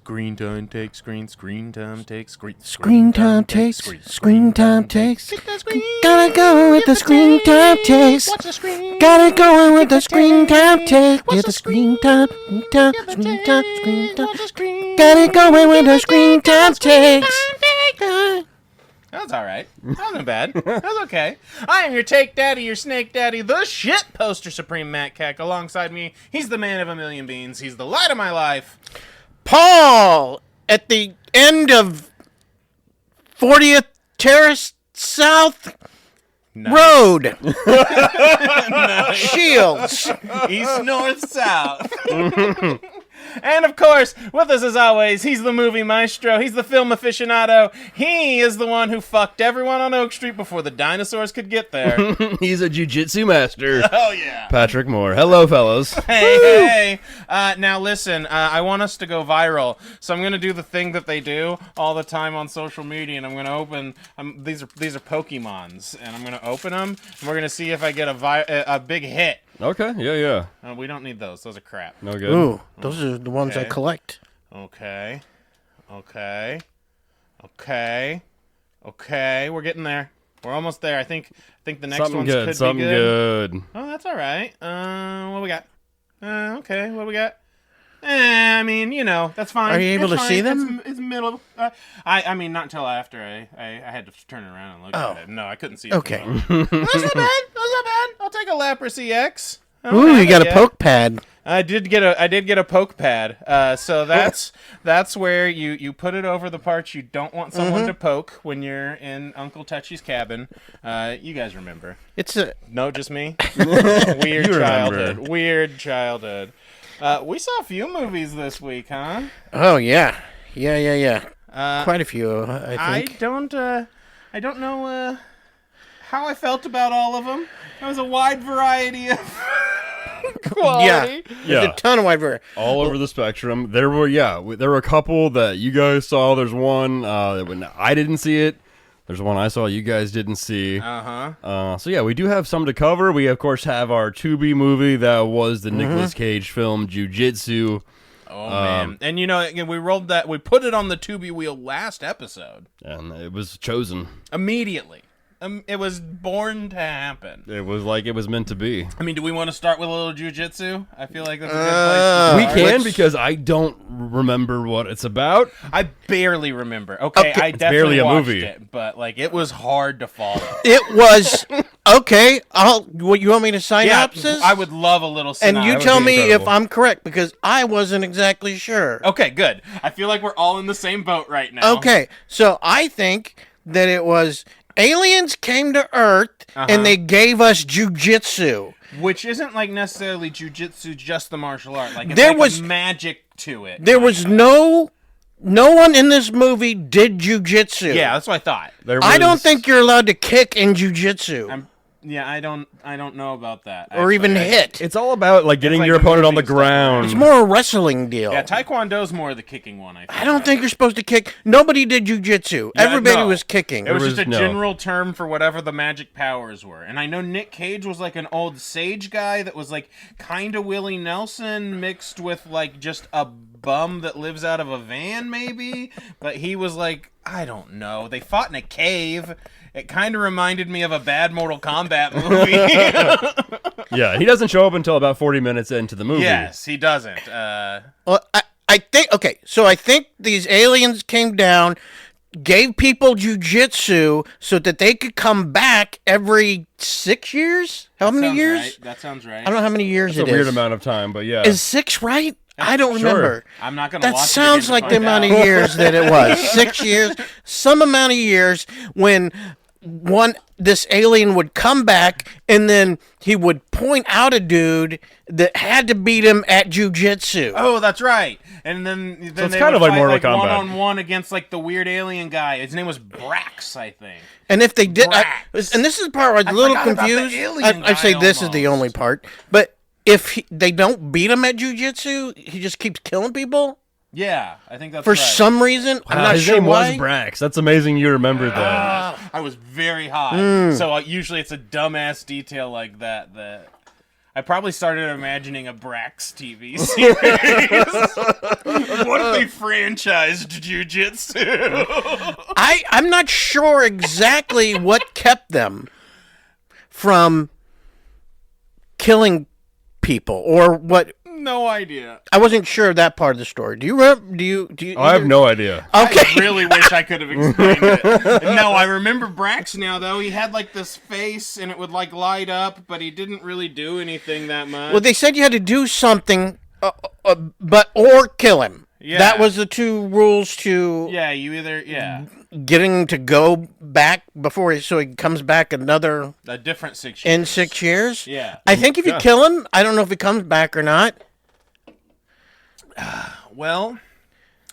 Screen time takes screen. Screen time takes screen. Screen time takes. Screen time takes. Gotta go with the screen time takes. Gotta go with the screen time takes. Get the screen time. Screen time. Gotta go with the screen time takes. That was all right. That wasn't bad. That was okay. I am your Take Daddy, your Snake Daddy, the shit poster supreme Matt Keck. Alongside me, he's the man of a million beans. He's the light of my life. Paul, at the end of 40th Terrace South Road. Nice. Shields. East, north, south. And, of course, with us as always, he's the movie maestro. He's the film aficionado. He is the one who fucked everyone on Oak Street before the dinosaurs could get there. He's a jiu-jitsu master. Oh, yeah. Patrick Moore. Hello, fellas. Hey. Now, listen, I want us to go viral, so I'm going to do the thing that they do all the time on social media, and I'm going to open... these are Pokemons, and I'm going to open them, and we're going to see if I get a big hit. Okay, yeah. We don't need those. Those are crap. No good. Ooh, those are the ones I Okay. collect. Okay. We're getting there. We're almost there. I think the next Something ones good. could Something be good. good. Oh, that's all right. What we got? Okay, what we got? I mean, that's fine. Are you able It's to see fine. them? It's middle. I mean, not until after I had to turn around and look at it. No, I couldn't see it. Okay. That's not bad. That's not bad. I'll take a Leprosy X. Ooh, you got a poke pad. I did get a poke pad. So that's where you put it over the parts you don't want someone to poke when you're in Uncle Touchy's cabin. You guys remember? No, Just me. Weird You childhood. remember. Weird childhood. We saw a few movies this week, huh? Oh yeah. Quite a few, I think. I don't know how I felt about all of them. There was a wide variety of quality. There's a ton of wide variety. All over the spectrum. There were a couple that you guys saw. There's one when I didn't see it. There's one I saw you guys didn't see. So yeah, we do have some to cover. We of course have our TUBI movie that was the Nicolas Cage film JIU JITSU. Oh man! And we rolled that. We put it on the TUBI wheel last episode, And it was chosen. immediately. It was born to happen. It was like it was meant to be. I mean, do we want to start with a little jiu-jitsu? I feel like that's a good place We to can start. because I don't remember what it's about. I barely remember. Okay, I It's definitely barely a watched movie. it, but it was hard to follow. It was okay. What you want me to synopsis? I would love a little And synopsis. you would tell be me if incredible. I'm correct because I wasn't exactly sure. Okay, good. I feel like we're all in the same boat right now. Okay, so I think that it was aliens came to Earth and they gave us jujitsu. Which isn't necessarily jiu-jitsu, just the martial art. It's There like was- a magic to it. There was no one in this movie did jujitsu. Yeah, that's what I thought. I don't think you're allowed to kick in jujitsu I don't know about that. or even actually. hit. It's all about getting like your opponent on the moving stuff. ground. It's more a wrestling deal. Yeah, Taekwondo's more the kicking one, I think. I don't think you're supposed to kick. Nobody did jujitsu. Everybody no. was kicking. It was There just a was no- general term for whatever the magic powers were. And I know Nick Cage was an old sage guy that was kind of Willie Nelson mixed with just a bum that lives out of a van maybe. But he was I don't know. They fought in a cave. It kind of reminded me of a bad Mortal Kombat movie. Yeah, he doesn't show up until about 40 minutes into the movie. Yes, he doesn't. Well, I think, okay, so I think these aliens came down, gave people jujitsu so that they could come back every 6 years? How many Sounds years? right. That sounds right. I don't know how many years It's it a weird is. amount of time, but yeah. Is 6 right? I don't Sure. remember. I'm not going to That watch sounds it like the amount of years that it was. 6 years, some amount of years when this alien would come back and then he would point out a dude that had to beat him at jujitsu. Oh, that's right. And then it's they kind would of like fight, Mortal Kombat. one-on-one against the weird alien guy. His name was Brax, I think. And if they did, Brax. and this is the part where I was a little forgot about the confused. alien I say guy this is the almost. only part, but if they don't beat him at jujitsu, he just keeps killing people Yeah, I think that's for right. some reason. I'm not His sure name why. was Brax. That's amazing you remembered that. I was very high. So usually it's a dumbass detail like that I probably started imagining a Brax TV series. What if they franchised jiu-jitsu? I'm not sure exactly what kept them from killing people or what. No idea. I wasn't sure of that part of the story. Do you remember? Do you? I have no idea. Okay. I really wish I could have explained it. No, I remember Brax now, though. He had, like, this face, and it would, like, light up, but he didn't really do anything that much. Well, they said you had to do something, or kill him. Yeah. That was the two rules to Yeah, you either... Yeah. getting to go back so he comes back A different 6 years. in 6 years. Yeah. I think if you kill him, I don't know if he comes back or not. Well,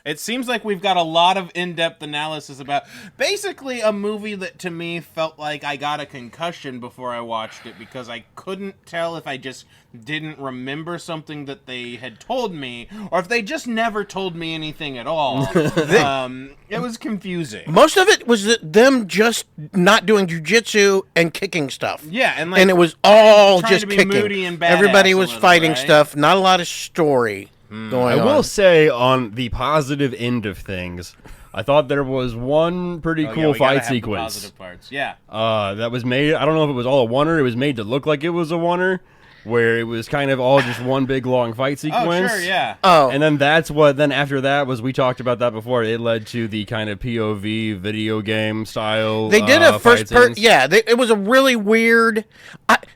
it seems like we've got a lot of in-depth analysis about basically a movie that to me felt like I got a concussion before I watched it because I couldn't tell if I just didn't remember something that they had told me or if they just never told me anything at all. It was confusing. Most of it was them just not doing jujitsu and kicking stuff. Yeah, and it was all trying just to be kicking. moody and badass Everybody a was little, fighting right? stuff. Not a lot of story going I on. will say, on the positive end of things, I thought there was one pretty cool we gotta fight have the sequence. positive parts. Yeah. That was made. I don't know if it was all a oneer. It was made to look like it was a oneer, where it was kind of all just one big long fight sequence. Oh, sure, yeah. Oh, And then then after that was, we talked about that before, it led to the kind of POV video game style. they did a fight first person. scenes. Yeah, it was a really weird.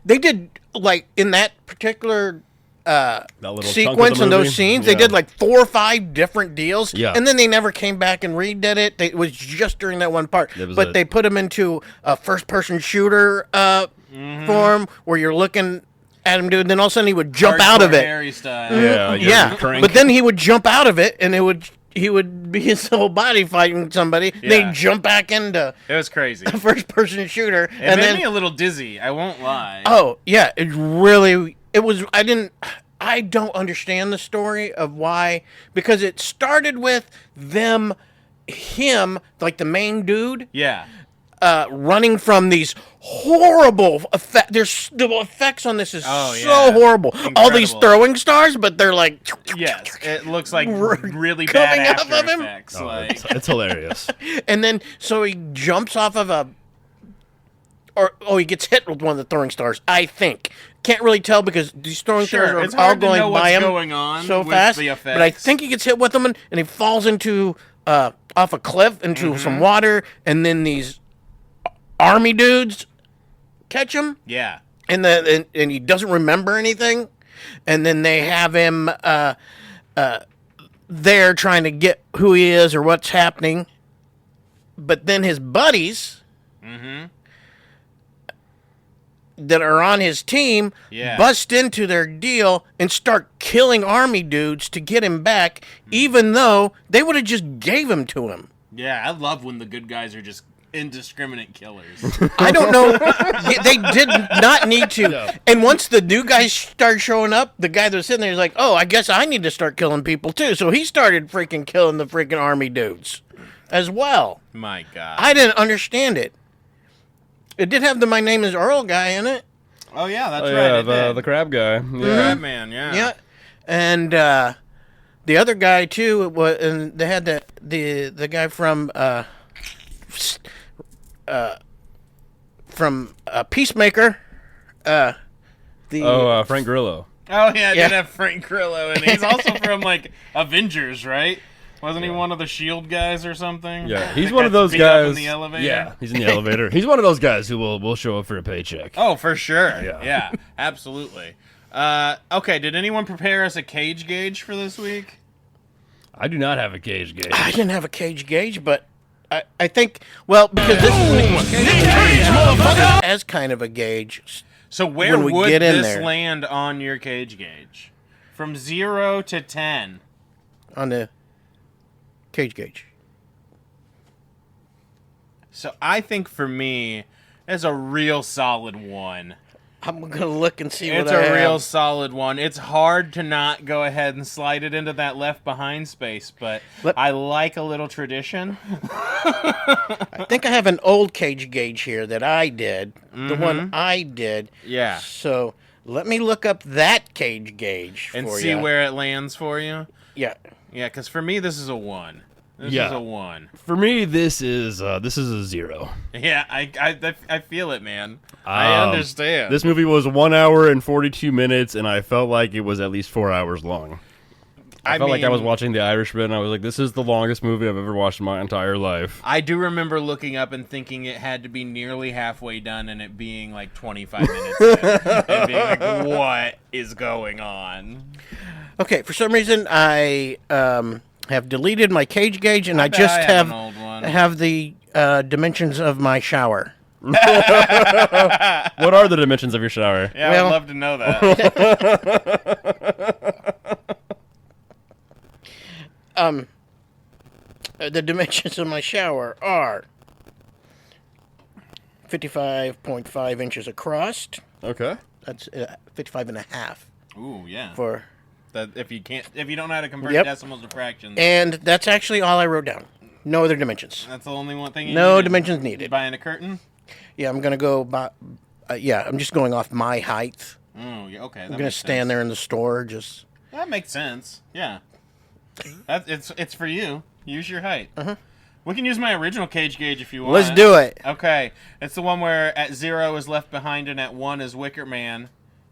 They did like in that particular That little chunk of sequence the and movie. those scenes. Yeah. They did like 4 or 5 different deals. Yeah. And then they never came back and redid it. It was just during that one part. That was But it. they put them into a first person shooter form where you're looking at him, dude. And then all of a sudden he would jump out of Hardcore it. Harry style. Yeah, Yeah, crank. but then he would jump out of it, and he would be his whole body fighting somebody. Yeah. They'd jump back into It was crazy. a first-person shooter, It and made then me a little dizzy. I won't lie. oh yeah, it was. I don't understand the story of why, because it started with him, like the main dude, Yeah. running from these horrible effects. There's the effects on this is Oh, so yeah. horrible. All these Incredible. throwing stars, but they're like Yes. It looks like really coming bad off After of him. Effects. Oh, Like, it's hilarious. And then, so he jumps off of he gets hit with one of the throwing stars, I think. Can't really tell because these throwing Sure, stars it's are all hard to going know by what's him going on so with fast. the But I effects. think he gets hit with them, and he falls into, off a cliff into Mm-hmm. some water, and then these army dudes catch him, yeah. and he doesn't remember anything, and then they have him there trying to get who he is or what's happening, but then his buddies that are on his team Yeah. bust into their deal and start killing army dudes to get him back, even though they would have just gave him to him. Yeah, I love when the good guys are just indiscriminate killers. I don't know. They did not need to. No. And once the new guys started showing up, the guy that was sitting there was like, oh, I guess I need to start killing people too. So he started freaking killing the freaking army dudes as well. My God. I didn't understand it. It did have the My Name is Earl guy in it. Oh, yeah, that's Oh, right. yeah, it did. the crab guy. Yeah. Crab Man, yeah. Yeah. And the other guy too, and they had the guy from Peacemaker. Frank Grillo. Oh, yeah, I Yeah. did have Frank Grillo, and he's also from, like, Avengers, right? Wasn't he one of the S.H.I.E.L.D. guys or something? Yeah, he's That one got of those beat up guys. in the elevator? Yeah, he's in the elevator. He's one of those guys who will show up for a paycheck. Oh, for sure. Yeah. Yeah, absolutely. Okay, did anyone prepare us a cage gauge for this week? I do not have a cage gauge. I didn't have a cage gauge, but I think, well, because this is as kind of a gauge. So where When we would get in this there. land on your cage gauge? From 0 to 10. On the cage gauge. So I think for me, it's a real solid 1. I'm going to look and see It's what I a real have. solid 1. It's hard to not go ahead and slide it into that left behind space, but I like a little tradition. I think I have an old cage gauge here that I did. The one I did. Yeah. So Let me look up that cage gauge and for see ya. where it lands for you. Yeah. Yeah, because for me, this is a 1. This Yeah. is a 1. For me, this is a 0. Yeah, I feel it, man. I understand. This movie was 1 hour and 42 minutes, and I felt like it was at least 4 hours long. I felt like I was watching The Irishman, and I was like, this is the longest movie I've ever watched in my entire life. I do remember looking up and thinking it had to be nearly halfway done, and it being like 25 minutes in, and being like, what is going on? Okay, for some reason I have deleted my cage gauge, and I bet just I have an old one. have the dimensions of my shower. What are the dimensions of your shower? Yeah, Well- I'd love to know that. The dimensions of my shower are 55.5 inches across. Okay. That's 55 and a half Ooh, yeah. for, That if you don't know how to convert Yep. decimals to fractions, and that's actually all I wrote down. No other dimensions. that's the only one thing. No needed. dimensions You needed. buying a curtain? Yeah, I'm gonna go by. I'm just going off my height. Oh, yeah. Okay. I'm gonna stand there in the store. Just That makes sense. Yeah. It's for you. Use your height. We can use my original cage gauge if you want. let's do it. Okay. It's the one where at 0 is Left Behind and at 1 is Wicker Man.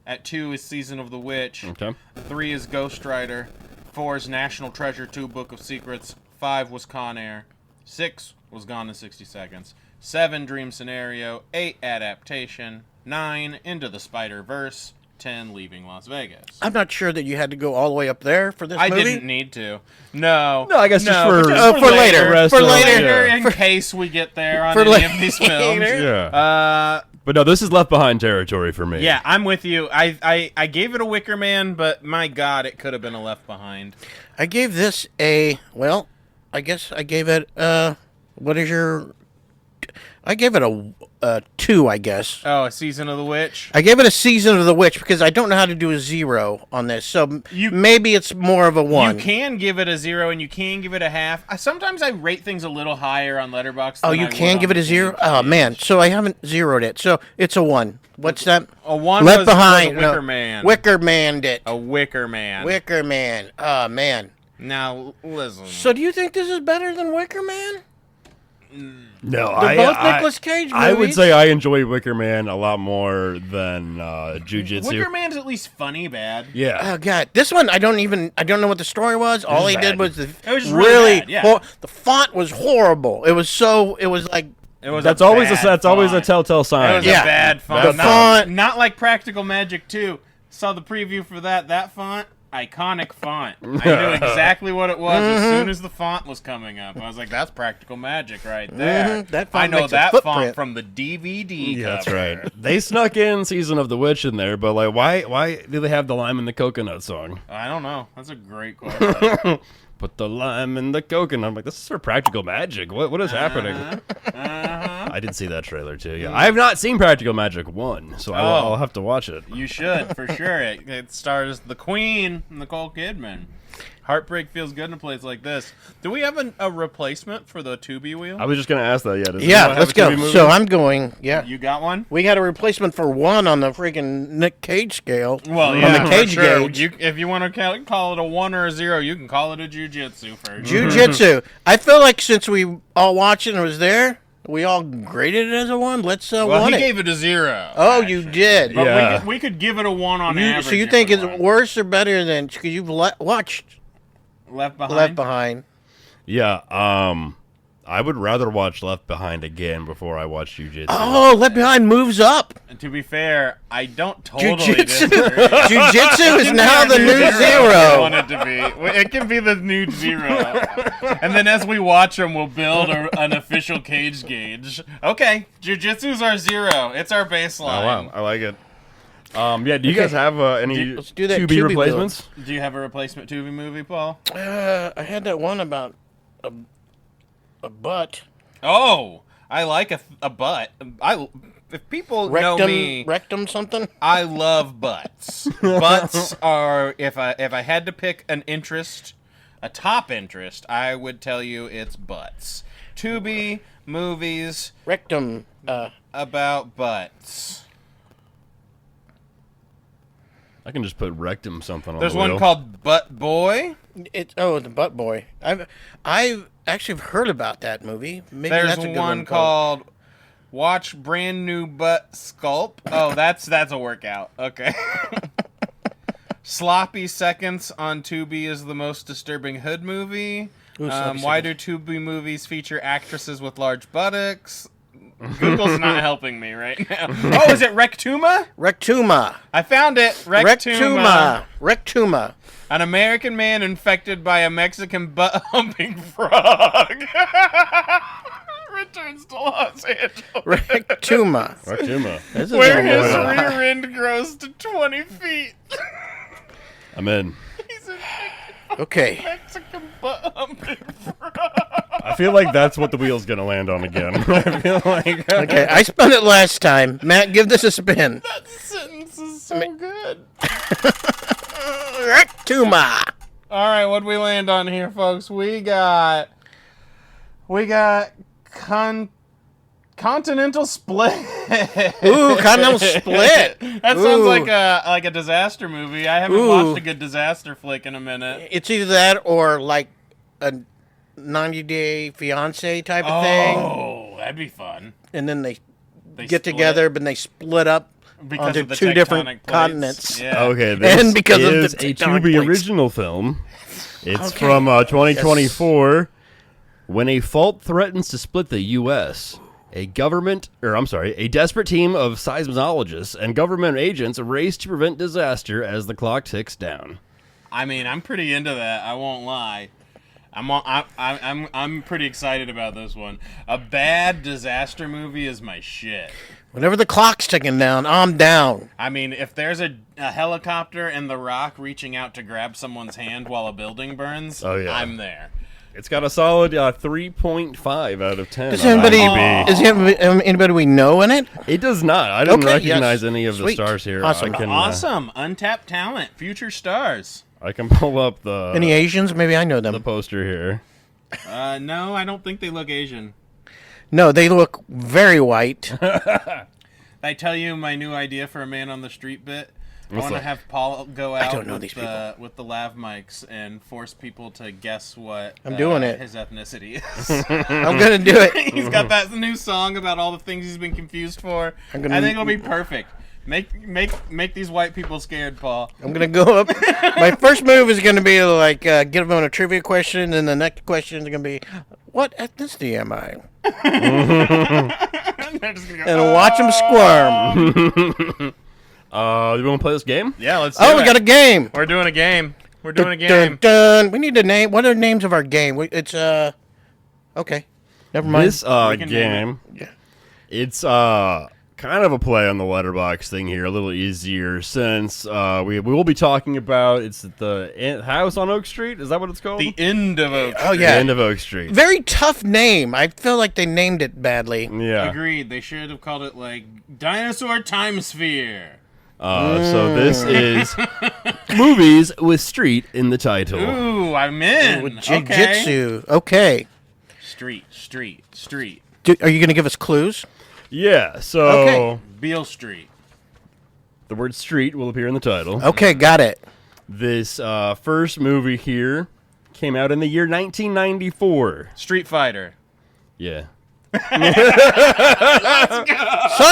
At 2 is Season of the Witch. Okay. 3 is Ghost Rider. 4 is National Treasure 2 Book of Secrets. 5 was Con Air. 6 was Gone in 60 Seconds. 7 Dream Scenario. 8 Adaptation. 9 Into the Spider-Verse. 10 Leaving Las Vegas. I'm not sure that you had to go all the way up there for this I movie. didn't need to. No. No, I guess just for- but for later. rest For of- later. In case we get there on For any later. of these films. Yeah. But no, this is Left Behind territory for me. Yeah, I'm with you. I gave it a Wicker Man, but my God, it could have been a Left Behind. I gave this a. Well, I guess I gave it. What is your? I gave it a 2. I guess. Oh, a Season of the Witch. I gave it a Season of the Witch because I don't know how to do a 0 on this, so maybe it's more of a 1. You can give it a 0 and you can give it a half. Sometimes I rate things a little higher on Letterboxd. Oh, than you I can would give on it a the 0. page. Oh man, so I haven't zeroed it. So it's a 1. What's that? A 1 Left was Behind. a Wicker Man. Wicker Man it. A Wicker Man. Wicker Man. Oh man. Now listen. So do you think this is better than Wicker Man? No, They're both Nicolas Cage I would movies. say I enjoy Wicker Man a lot more than Jiu-Jitsu. Wicker Man's at least funny bad. Yeah. Oh god, this one I don't know what the story was. All he did bad. was It was just really bad, yeah. the font was horrible. It was like It was That's a always bad that's always a font. telltale It sign. was Yeah. a bad font. The font- Not like Practical Magic 2. Saw the preview for that font. Iconic font. I knew exactly what it was as soon as the font was coming up. I was like, that's Practical Magic right there. That font I know makes a that footprint. font from the DVD Yeah, that's cover. right. They snuck in Season of the Witch in there, but like, why do they have the lime and the coconut song? I don't know. That's a great question. Put the lime in the coconut. I'm like, this is for Practical Magic. What is happening? I did see that trailer too. Yeah, I have not seen Practical Magic 1, so I'll have to watch it. You should, for sure. It stars the Queen, Nicole Kidman. Heartbreak feels good in a place like this. Do we have a replacement for the TUBI wheel? I was just gonna ask that. Yeah. Does yeah, anyone have let's a go. TV movie? So I'm going. Yeah, You got one? we got a replacement for 1 on the freaking Nick Cage scale. Well, on yeah, the cage for sure. gauge. If you want to call it a 1 or a 0, you can call it a Jiu-Jitsu for Jiu-Jitsu. I feel like since we all watched it and it was there, we all graded it as a 1. Let's Well, one he it. gave it a 0. Oh, you did. But Yeah. we could give it a 1 on average. So you if think we it's want. worse or better than because you've watched Left Behind? Left Behind? Yeah. I would rather watch Left Behind again before I watch Jiu-Jitsu. Oh, Left Behind moves up. And to be fair, I don't totally Jiu-Jitsu. disagree. Jiu-Jitsu is now the new I 0. want it to be. It can be the new 0. And then as we watch them, we'll build an official cage gauge. Okay, Jiu-Jitsu's our 0. It's our baseline. Oh wow, I like it. Yeah. Do you guys have any Let's do that 2B Tubi replacements? Do you have a replacement Tubi movie, Paul? I had that one about a butt. Oh, I like a butt. If people know me, Rectum something? I love butts. Butts are if I had to pick an interest, a top interest, I would tell you it's butts. Tubi movies Rectum. about butts. I can just put rectum something on There's the wheel. one called Butt Boy. The Butt Boy. I've actually heard about that movie. Maybe There's that's a good one called Watch Brand New Butt Sculpt. Oh, that's a workout. Okay. Sloppy Seconds on Tubi is the most disturbing hood movie. Ooh, Why do Tubi movies feature actresses with large buttocks? Google's not helping me right now. Oh, is it Rectuma? Rectuma. I found it. Rectuma. An American man infected by a Mexican butt-humping frog returns to Los Angeles. Rectuma. Where his rear end grows to 20 feet. I'm in. He's infected Okay. Mexican butt-humping frog. I feel like that's what the wheel's gonna land on again. I feel like. Okay, I spun it last time. Matt, give this a spin. That sentence is so good. Rectuma. All right, what'd we land on here, folks? We got Continental Split. Ooh, Continental Split. That sounds like a disaster movie. I haven't watched a good disaster flick in a minute. It's either that or like a 90-Day Fiancé type of thing. Oh, that'd be fun. And then they get split together, but they split up because onto of the two different tectonic plates. continents. Yeah. Okay, this And because of is the a tectonic Tubi plates. original film. It's Okay. from 2024. When a fault threatens to split the U.S., a desperate team of seismologists and government agents race to prevent disaster as the clock ticks down. I mean, I'm pretty into that. I won't lie. I'm pretty excited about this one. A bad disaster movie is my shit. Whenever the clock's ticking down, I'm down. I mean, if there's a helicopter and The Rock reaching out to grab someone's hand while a building burns, Oh, yeah. I'm there. It's got a solid 3.5 out of 10. Does on anybody IMDb. anybody we know in it? It does not. I didn't Okay, recognize yes. any of the Sweet. stars here. Awesome. I can, Awesome. Untapped talent. Future stars. I can pull up the Any Asians? Maybe I know the them. poster here. No, I don't think they look Asian. No, they look very white. I tell you my new idea for a man on the street bit. I What's want to that? have Paul go out don't know with, these people. with the lav mics and force people to guess what I'm doing it. his ethnicity is. I'm gonna do it. He's got that new song about all the things he's been confused for. I think it'll be perfect. Make these white people scared, Paul. I'm gonna go up. My first move is gonna be like give them a trivia question, and the next question is gonna be, "What ethnicity am I?" They're just gonna go, And watch them squirm. Do you want to play this game? yeah, let's do Oh, it. we got a game. We're doing a game. We're doing a Dun, game. dun. We need a name. What are the names of our game? It's okay. Never mind. This We can name game, Yeah. it's kind of a play on the letterbox thing here, a little easier since we will be talking about it's the house on Oak Street. Is that what it's called? The end of Oak. Oh The yeah. end of Oak Street. Very tough name. I feel like they named it badly. Yeah. Agreed. They should have called it like Dinosaur Time Sphere. So this is movies with street in the title. Ooh, I'm in. With Okay. jiu-jitsu. Okay. Street. Are you gonna give us clues? Yeah. So Okay. Beale Street. the word street will appear in the title. Okay, got it. This first movie here came out in the year 1994. Street Fighter. Yeah. Son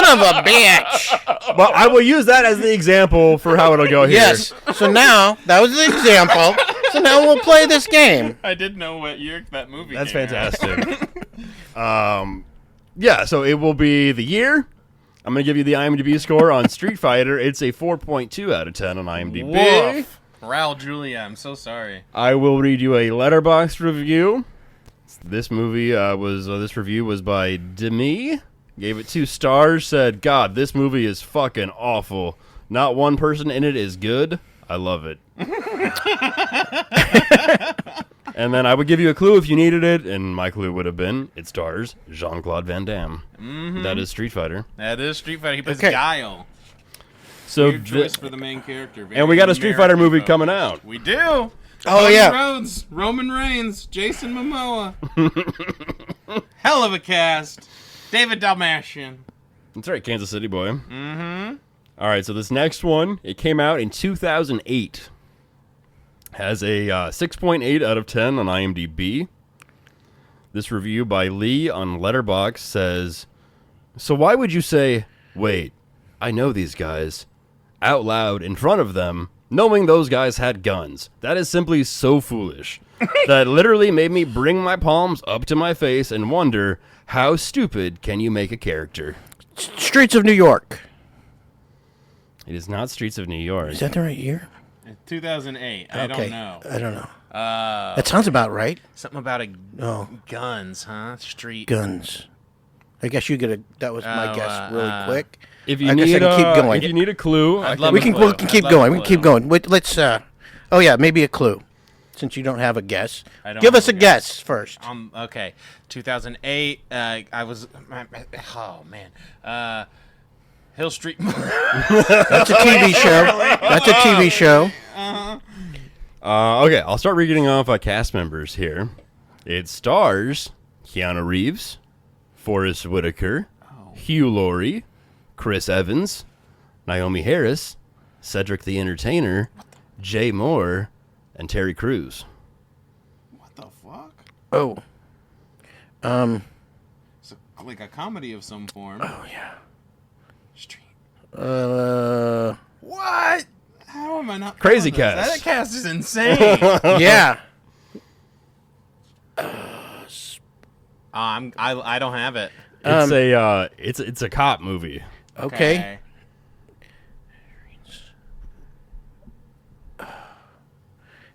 of a bitch. Well, I will use that as the example for how it'll go here. Yes. So now that was the example. So now we'll play this game. I didn't know what year that movie That's came out. fantastic. Yeah, so it will be the year. I'm going to give you the IMDb score on Street Fighter. It's a 4.2 out of 10 on IMDb. Woof. Raul Julia, I'm so sorry. I will read you a Letterboxd review. This movie this review was by Demi. Gave it 2 stars. Said, "God, this movie is fucking awful. Not one person in it is good. I love it." And then I would give you a clue if you needed it, and my clue would have been it stars Jean-Claude Van Damme. Mm-hmm. That is Street Fighter. That is Street Fighter. He plays Okay. Guile. So Weird choice for the main character. and we got a Street Fighter movie American coming focused. out. We do. Oh, Cody yeah. Rhodes, Roman Reigns, Jason Momoa. Hell of a cast. David Dalmatian. That's right, Kansas City boy. All right, so this next one, it came out in 2008. Has a 6.8 out of 10 on IMDb. This review by Lee on Letterboxd says, "So why would you say, 'Wait, I know these guys,' out loud in front of them, knowing those guys had guns? That is simply so foolish. That literally made me bring my palms up to my face and wonder, how stupid can you make a character?" Streets of New York. It is not Streets of New York. Is that the right year? 2008. I don't know. I don't know. That sounds about right. Something about guns, huh? Street Guns. I guess you get a. That was my guess, really quick. If you I guess need, I can keep going. if you need a clue, We can keep going. We can keep going. Wait, let's. Oh yeah, maybe a clue. Since you don't have a guess, give us a guess first. Okay, 2008. I was. Oh man. Hill Street. That's a TV show. That's a TV show. Okay, I'll start reading off cast members here. It stars Keanu Reeves, Forrest Whitaker, Hugh Laurie, Chris Evans, Naomi Harris, Cedric the Entertainer, Jay Moore, and Terry Crews. What the fuck? Oh. It's like a comedy of some form. Oh yeah. Street. What? How am I not? Crazy feeling this? cast. That cast is insane. Yeah. I don't have it. It's a cop movie. Okay.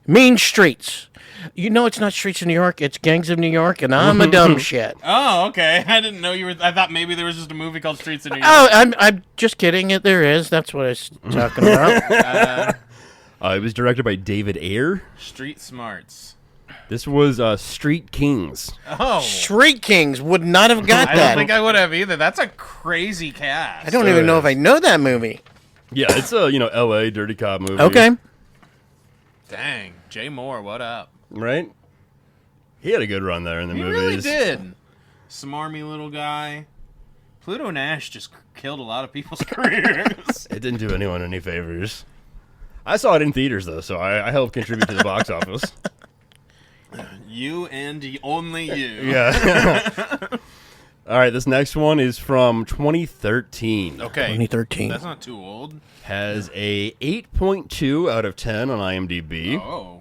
Mean Streets. You know it's not Streets of New York, it's Gangs of New York, and I'm a dumb shit. Oh, okay. I didn't know you were. I thought maybe there was just a movie called Streets of New York. Oh, I'm just kidding. There is. That's what I was talking about. It was directed by David Ayer. Street Smarts. This was Street Kings. Oh. Street Kings would not have got I that. don't think I would have either. That's a crazy cast. I don't even know if I know that movie. Yeah, it's a L.A. dirty cop movie. Okay. Dang. Jay Moore, what up? Right? He had a good run there in the He movies. really did. Smarmy little guy. Pluto Nash just killed a lot of people's careers. It didn't do anyone any favors. I saw it in theaters, though, so I helped contribute to the box office. You and only you. Yeah. All right, this next one is from 2013. Okay. 2013. That's not too old. Has a 8.2 out of 10 on IMDb. Oh.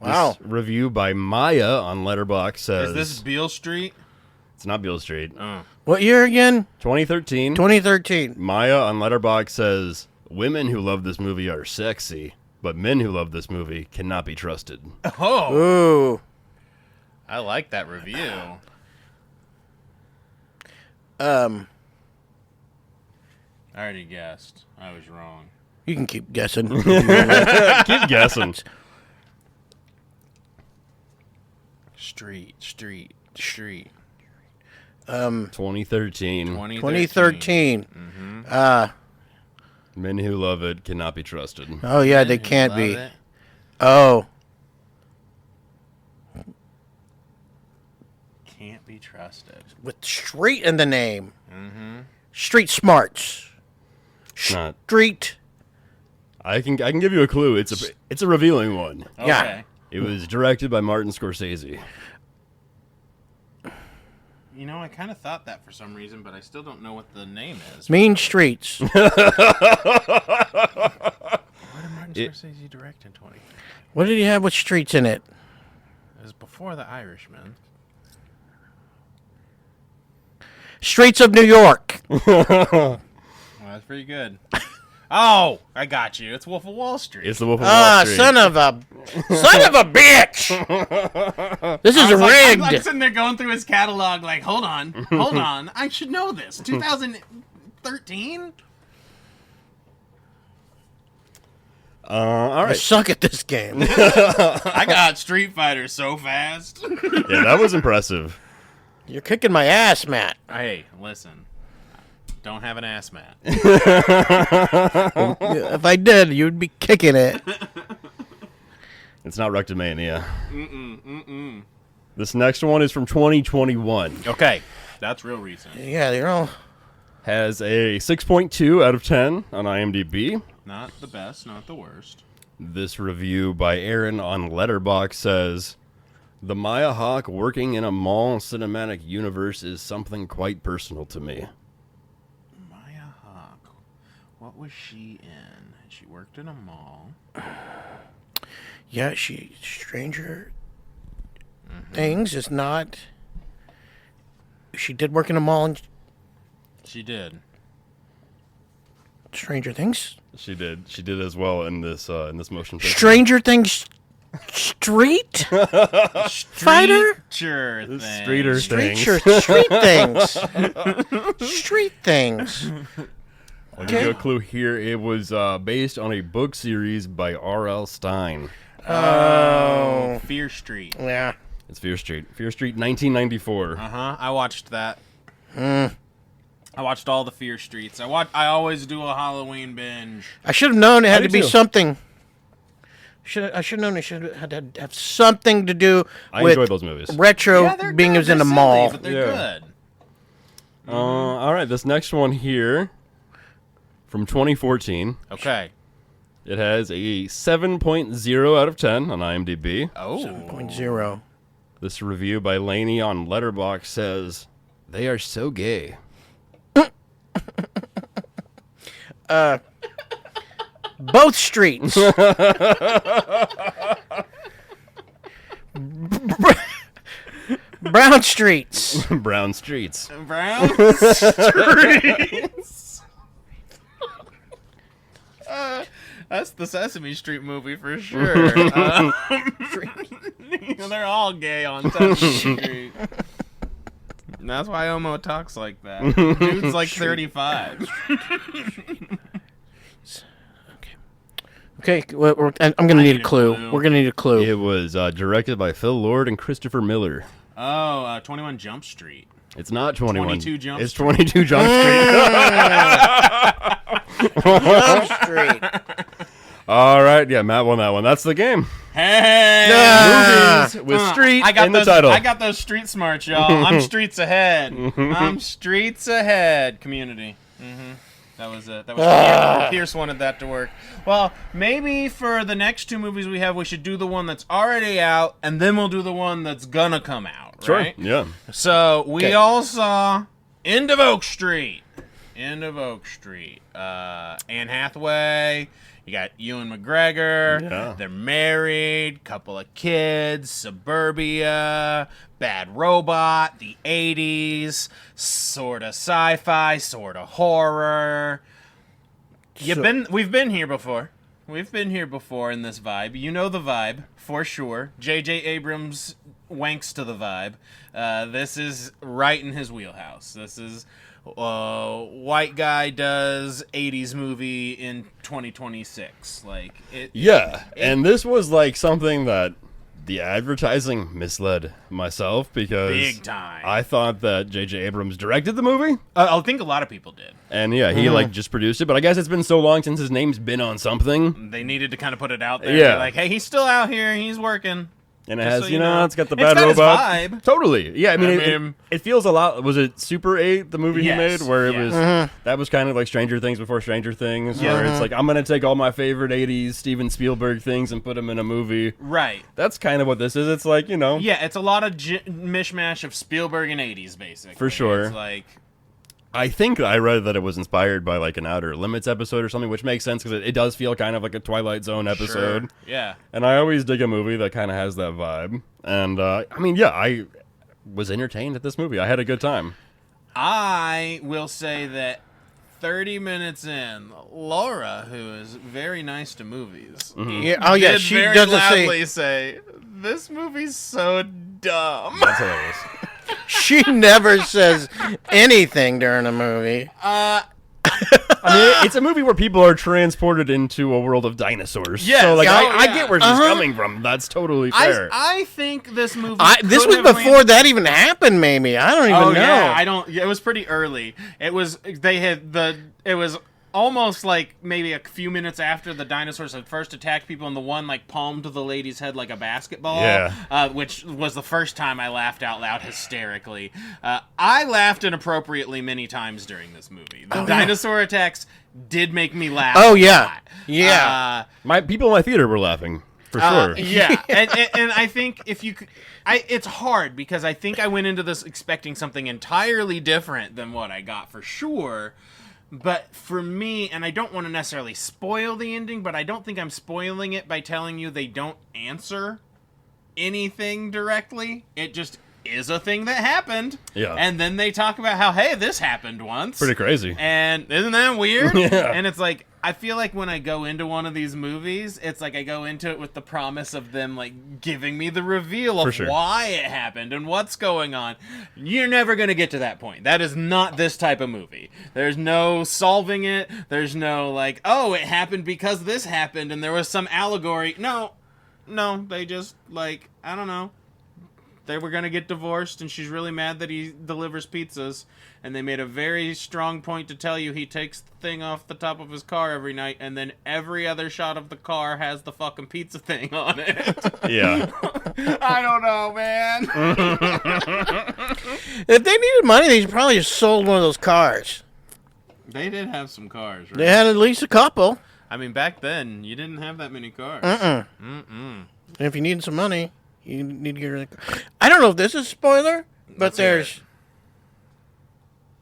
Wow. This review by Maya on Letterboxd says... Is this Beale Street? It's not Beale Street. Oh. What year again? 2013. 2013. Maya on Letterboxd says, "Women who love this movie are sexy, but men who love this movie cannot be trusted." Oh. Ooh. I like that review. I already guessed. I was wrong. You can keep guessing. Keep guessing. Street. 2013. 2013. Men who love it cannot be trusted. Oh, yeah, they can't Love be. it. Oh. Can't be trusted. With street in the name. Mm-hmm. Street Smarts. Not. Street. I can give you a clue. It's a revealing one. Okay. Yeah. It was directed by Martin Scorsese. You know, I kind of thought that for some reason, but I still don't know what the name is. Mean Streets. What did Martin Scorsese direct in 20? What did he have with streets in it? It was before The Irishman. Streets of New York. Well, that's pretty good. Oh, I got you. It's Wolf of Wall Street. It's the Wolf of Wall Street. Son of a bitch! This is rigged. I'm sitting there going through his catalog like, hold on. I should know this. 2013? All I right. suck at this game. I got Street Fighter so fast. Yeah, that was impressive. You're kicking my ass, Matt. Hey, listen. Don't have an ass, Matt. If I did, you'd be kicking it. It's not Rectomania. This next one is from 2021. Okay. That's real recent. Yeah, they're all... has a 6.2 out of 10 on IMDb. Not the best, not the worst. This review by Aaron on Letterboxd says, "The Maya Hawk working in a mall cinematic universe is something quite personal to me." Maya Hawk. What was she in? She worked in a mall. Yeah, Stranger Things is not. She did work in a mall in She did. Stranger Things. She did as well in this motion picture. Stranger Things Street Fighter? Sure thing. Streeter things. Street Things. Street Things. I'll give you a clue here. It was based on a book series by R.L. Stine. Oh. Fear Street. Yeah. It's Fear Street. Fear Street, 1994. I watched that. I watched all the Fear Streets. I always do a Halloween binge. I should have known it had I to do be too. something. I should have known it had to have something to do I with enjoy those movies. retro Yeah, they're being good. it was in They're a silly, mall. but they're Yeah. good. All right, this next one here from 2014. Okay. It has a 7.0 out of 10 on IMDb. Oh. 7.0. This review by Laney on Letterboxd says, "They are so gay." Both streets. Brown streets. Brown streets. Brown Streets. That's the Sesame Street movie for sure. They're all gay on Sesame Street. And that's why Omo talks like that. Dude's like 35. Okay, I'm going to need need a a clue. clue. We're going to need a clue. It was directed by Phil Lord and Christopher Miller. Oh, 21 Jump Street. It's not 21. 22 Jump It's Street. 22 Jump Street. Brown Street. All right, yeah, Matt won that one. That's the game. Hey! Movies with street I got in the those, title. I got those street smarts, y'all. I'm streets ahead. I'm streets ahead, community. That was it. That was Pierce wanted that to work. Well, maybe for the next two movies we have, we should do the one that's already out, and then we'll do the one that's gonna come out, Sure. right? Yeah. So we Okay. all saw End of Oak Street. End of Oak Street. Anne Hathaway. You got Ewan McGregor. Yeah. They're married. Couple of kids. Suburbia. Bad Robot. The 80s. Sort of sci-fi. Sort of horror. We've been here before. We've been here before in this vibe. You know the vibe, for sure. J.J. Abrams wanks to the vibe. This is right in his wheelhouse. This is white guy does 80s movie in 2026. Like it. Yeah, and this was like something that the advertising misled myself because Big time. I thought that J.J. Abrams directed the movie, I think a lot of people did. and yeah, he like just produced it. But I guess it's been so long since his name's been on something, They needed to kind of put it out there. Yeah. Like, hey, he's still out here. He's working. and it Just has so you you know, know. it's got the It's Bad got his Robot vibe. Totally, yeah. I mean, I mean- it feels a lot. Was it Super 8, the movie Yes, he made, where it yes. was that was kind of like Stranger Things before Stranger Things, where it's like I'm gonna take all my favorite 80s Steven Spielberg things and put them in a movie. Right. That's kind of what this is. It's like, you know, Yeah, it's a lot of mishmash of Spielberg and 80s, basically. For sure. It's like, I think I read that it was inspired by like an Outer Limits episode or something, which makes sense because it does feel kind of like a Twilight Zone episode. sure. Yeah. And I always dig a movie that kind of has that vibe. And I mean, yeah, I was entertained at this movie. I had a good time. I will say that 30 minutes in, Laura, who is very nice to movies, Yeah, oh yeah, did she very doesn't loudly say, "This movie's so dumb." That's hilarious. She never says anything during a movie. I mean, it's a movie where people are transported into a world of dinosaurs. Yes. So, like, Oh, I yeah. get where she's coming from. That's totally fair. I think this movie. This could was have before that even happened. Maybe I don't even know. Yeah, I don't. Yeah, it was pretty early. It was. They had the. It was almost like maybe a few minutes after the dinosaurs had first attacked people, and the one like palmed the lady's head like a basketball. Yeah. Which was the first time I laughed out loud hysterically. I laughed inappropriately many times during this movie. The dinosaur attacks did make me laugh. Oh, a yeah. lot. Yeah. My people in my theater were laughing for sure. Yeah, and I think if you could, it's hard because I think I went into this expecting something entirely different than what I got for sure. But for me, and I don't want to necessarily spoil the ending, but I don't think I'm spoiling it by telling you they don't answer anything directly. It just is a thing that happened. Yeah. And then they talk about how, hey, this happened once. Pretty crazy. And isn't that weird? Yeah. And it's like, I feel like when I go into one of these movies, it's like I go into it with the promise of them like giving me the reveal of why it happened and what's going on. You're never going to get to that point. That is not this type of movie. There's no solving it. There's no like, oh, it happened because this happened and there was some allegory. No, they just like, I don't know. They were going to get divorced, and she's really mad that he delivers pizzas. And they made a very strong point to tell you he takes the thing off the top of his car every night, and then every other shot of the car has the fucking pizza thing on it. Yeah. I don't know, man. If they needed money, they probably just sold one of those cars. They did have some cars, right? They had at least a couple. I mean, back then, you didn't have that many cars. And if you need some money, you need to get rid of the car. I don't know if this is a spoiler, but there's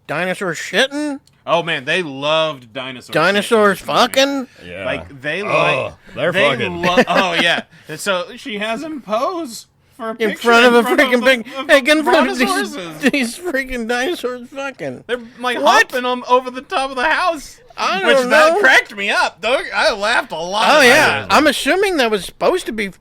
dinosaurs shitting. Oh, man, they loved dinosaurs. Dinosaurs fucking. Yeah. Like, they're fucking. Oh, yeah. And so she has him pose for a picture In front of a freaking big. Hey, get in front of brontosauruses. these freaking dinosaurs fucking. They're like What? hopping them over the top of the house. I don't Which know. that cracked me up. I laughed a lot. Oh, at yeah. that. I'm assuming that was supposed to be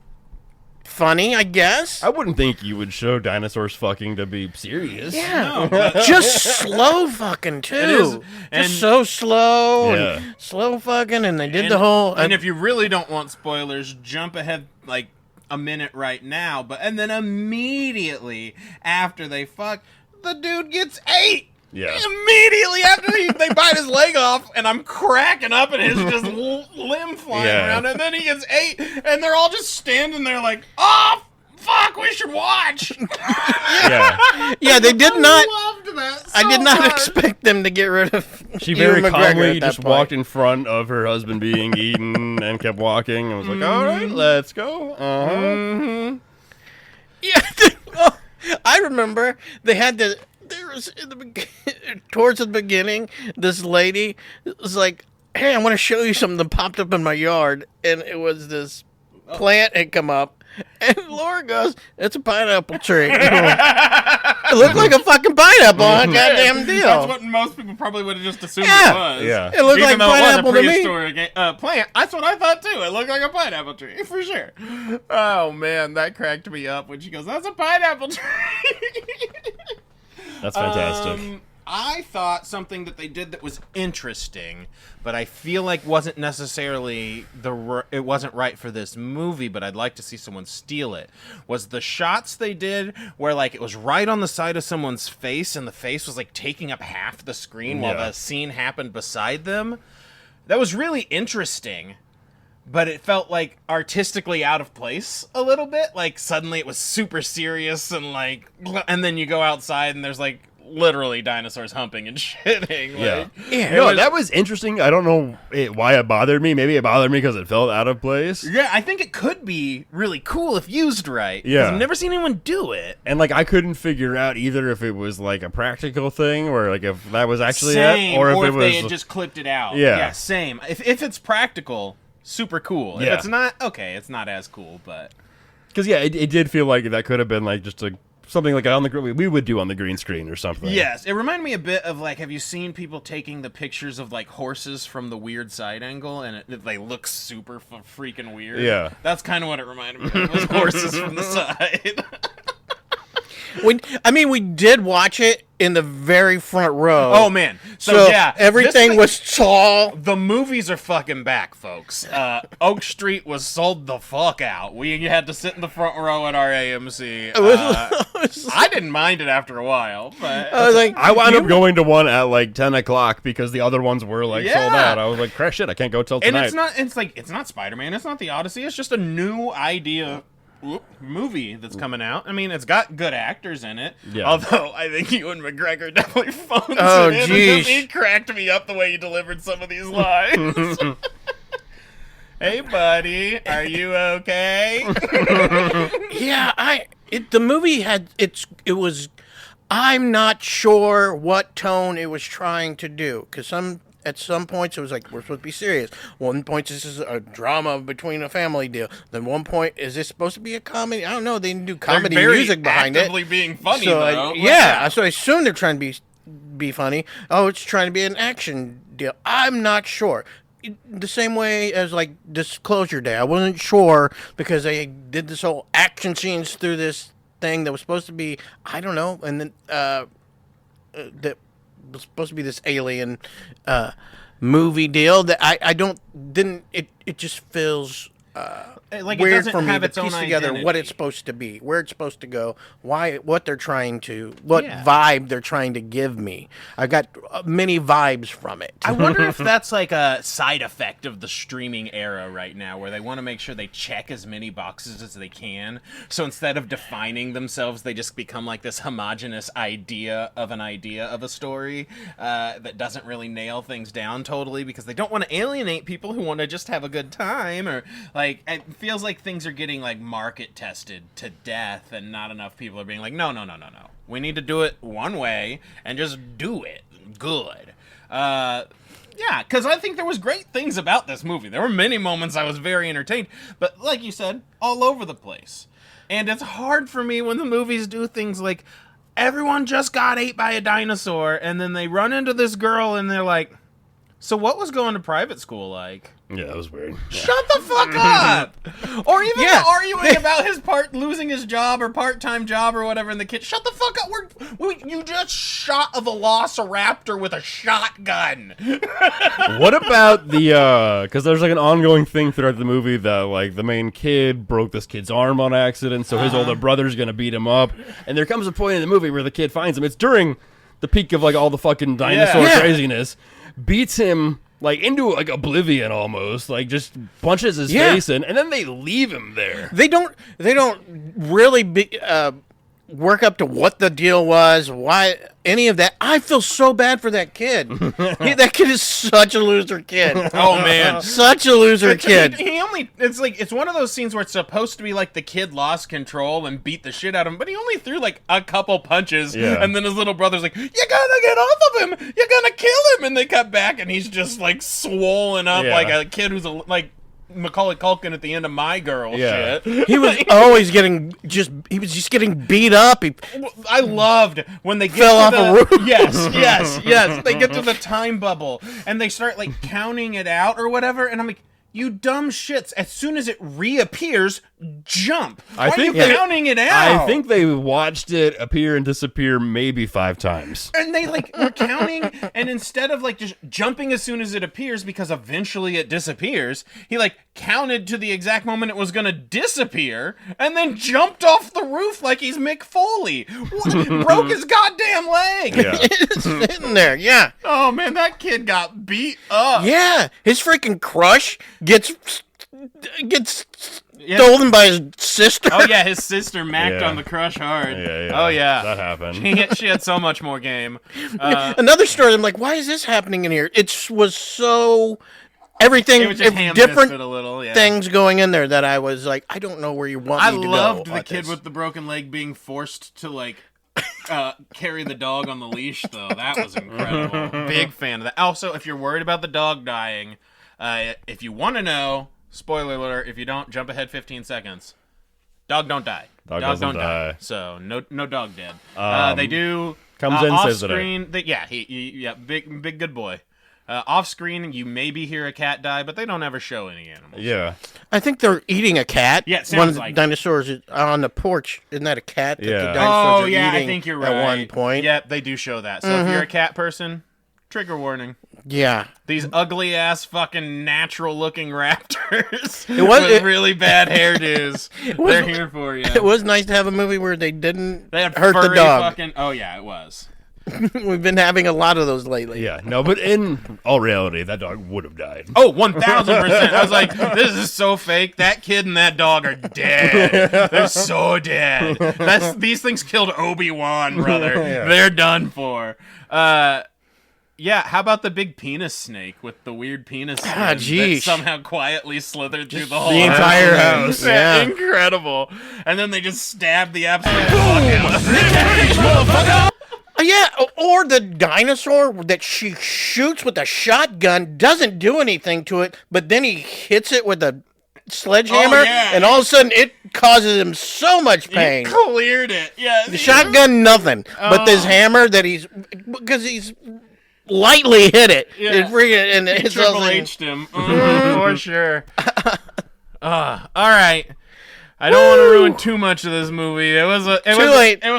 funny, I guess. I wouldn't think you would show dinosaurs fucking to be serious. Yeah. No, but- Just slow fucking, too. It is. And- Just so slow. Yeah. And slow fucking, and they did the whole. And if you really don't want spoilers, jump ahead like a minute right now. And then immediately after they fuck, the dude gets ate. Yeah. Immediately after they bite his leg off, and I'm cracking up, and his just limb flying around, and then he gets ate, and they're all just standing there like, oh, fuck, we should watch. Yeah. Yeah, they did not. I loved that so I did not much. expect them to get rid of. She Ewan very McGregor calmly at that just point. walked in front of her husband being eaten and kept walking and was like, all right, let's go. Uh-huh. Yeah, I remember they had to. There was towards the beginning, this lady was like, "Hey, I want to show you something that popped up in my yard," and it was this plant had come up, and Laura goes, "It's a pineapple tree." It looked like a fucking pineapple, a goddamn deal. That's what most people probably would have just assumed Yeah. it was. Yeah. It looked Even like though pineapple it was to a me. prehistoric plant. That's what I thought too. It looked like a pineapple tree, for sure. Oh, man, that cracked me up when she goes, that's a pineapple tree. That's fantastic. I thought something that they did that was interesting, but I feel like wasn't necessarily it wasn't right for this movie, but I'd like to see someone steal it, was the shots they did where like it was right on the side of someone's face and the face was like taking up half the screen while the scene happened beside them. That was really interesting. But it felt like artistically out of place a little bit. Like suddenly it was super serious and then you go outside and there's like literally dinosaurs humping and shitting. Yeah. Yeah, That was interesting. I don't know why it bothered me. Maybe it bothered me because it felt out of place. Yeah, I think it could be really cool if used right. 'Cause Yeah. I've never seen anyone do it. And like I couldn't figure out either if it was like a practical thing or like if that was actually Same, it or if it was they had just clipped it out. Yeah. Same. If it's practical, super cool. If Yeah. it's not, okay, it's not as cool, but... because it did feel like that could have been like just something like on the we would do on the green screen or something. Yes, it reminded me a bit of like, have you seen people taking the pictures of like horses from the weird side angle and they look super freaking weird? Yeah. That's kind of what it reminded me of, was horses from the side. we did watch it in the very front row. Oh man! So yeah, everything was tall. The movies are fucking back, folks. Oak Street was sold the fuck out. We had to sit in the front row at our AMC. I didn't mind it after a while, but I was like, I wound up going to one at like 10 o'clock because the other ones were like sold out. I was like, crash shit, I can't go till tonight. And it's not Spider-Man, it's not the Odyssey, it's just a new idea movie that's coming out. I mean, it's got good actors in it. Yeah. Although I think Ewan McGregor definitely phones it in. Jeez. He cracked me up the way he delivered some of these lines. Hey, buddy, are you okay? Yeah, the movie had it was. I'm not sure what tone it was trying to do because at some points it was like we're supposed to be serious. One point this is a drama between a family deal. Then one point is this supposed to be a comedy? I don't know. They didn't do comedy music behind it. Actively being funny So though. so I assume they're trying to be funny. Oh, it's trying to be an action deal. I'm not sure. The same way as like Disclosure Day, I wasn't sure because they did this whole action scenes through this thing that was supposed to be I don't know, and then that was supposed to be this alien movie deal that it just feels like weird it doesn't for me have to its own piece together identity. what it's supposed to be, where it's supposed to go, what they're trying to, what vibe they're trying to give me. I got many vibes from it. I wonder if that's like a side effect of the streaming era right now, where they want to make sure they check as many boxes as they can. So instead of defining themselves, they just become like this homogenous idea of a story that doesn't really nail things down totally because they don't want to alienate people who want to just have a good time, or like it feels like things are getting like market tested to death, and not enough people are being like, no. We need to do it one way and just do it good. Yeah, because I think there was great things about this movie. There were many moments I was very entertained, but like you said, all over the place. And it's hard for me when the movies do things like everyone just got ate by a dinosaur, and then they run into this girl and they're like, so what was going to private school like? Yeah, that was weird. Shut the fuck up! Or even arguing about his losing his job or part-time job or whatever in the kitchen. Shut the fuck up! You just shot a velociraptor with a shotgun. What about the, because there's like an ongoing thing throughout the movie that like the main kid broke this kid's arm on accident, so his older brother's gonna beat him up. And there comes a point in the movie where the kid finds him. It's during the peak of like all the fucking dinosaur craziness. Beats him like into like oblivion almost, like just punches his face in, and then they leave him there. They don't really work up to what the deal was, why any of that. I feel so bad for that kid. That kid is such a loser kid. Oh man, such a loser kid. It's one of those scenes where it's supposed to be like the kid lost control and beat the shit out of him, but he only threw like a couple punches, and then his little brother's like, "You gotta get off of him! You're gonna kill him!" And they cut back, and he's just like swollen up like a kid who's like Macaulay Culkin at the end of My Girl shit. He was always getting getting beat up. I loved when they fell off a roof. Yes. They get to the time bubble and they start like counting it out or whatever, and I'm like, you dumb shits. As soon as it reappears, jump. Why are you counting it out? I think they watched it appear and disappear maybe 5 times. And they like were counting, and instead of like just jumping as soon as it appears because eventually it disappears, he like counted to the exact moment it was gonna disappear, and then jumped off the roof like he's Mick Foley. Broke his goddamn leg. Yeah. It's sitting there, Oh man, that kid got beat up. Yeah, his freaking crush gets stolen by his sister. Oh yeah, his sister macked on the crush hard. Yeah. Oh yeah, that happened. She had so much more game. Another story. I'm like, why is this happening in here? It was so everything. It was just different a little, things going in there that I was like, I don't know where you want me to go. I loved the kid with the broken leg being forced to like carry the dog on the leash, though. That was incredible. Big fan of that. Also, if you're worried about the dog dying, if you want to know, spoiler alert, if you don't, jump ahead 15 seconds. Dog don't die. Dog don't die. So no dog dead. They do comes in, off says screen. Big good boy. Off screen, you maybe hear a cat die, but they don't ever show any animals. Yeah. I think they're eating a cat. Yeah, it one of sounds the like dinosaurs is on the porch. Isn't that a cat that Yeah. the dinosaurs Oh are yeah, eating I think you're right. at one point? Yep, they do show that. So if you're a cat person, trigger warning. Yeah. These ugly ass fucking natural looking raptors was- with really bad hairdos. They're here for you. It was nice to have a movie where they didn't They had hurt the furry dog. fucking. Oh yeah, it was. We've been having a lot of those lately. Yeah. No, but in all reality, that dog would have died. Oh, 1,000%. I was like, this is so fake. That kid and that dog are dead. They're so dead. These things killed Obi-Wan, brother. They're done for. Yeah, how about the big penis snake with the weird penis skin that jeesh. somehow quietly slithered through the whole the entire house, yeah. Incredible. And then they just stabbed the absolute fuck out. Yeah, or the dinosaur that she shoots with a shotgun doesn't do anything to it, but then he hits it with a sledgehammer, yeah. and all of a sudden it causes him so much pain. He cleared it. Yeah. The shotgun, nothing, but this hammer that because he's lightly hit it. Yeah. And He it's Triple also- H'd him. For sure. All right. I don't want to ruin too much of this movie. It was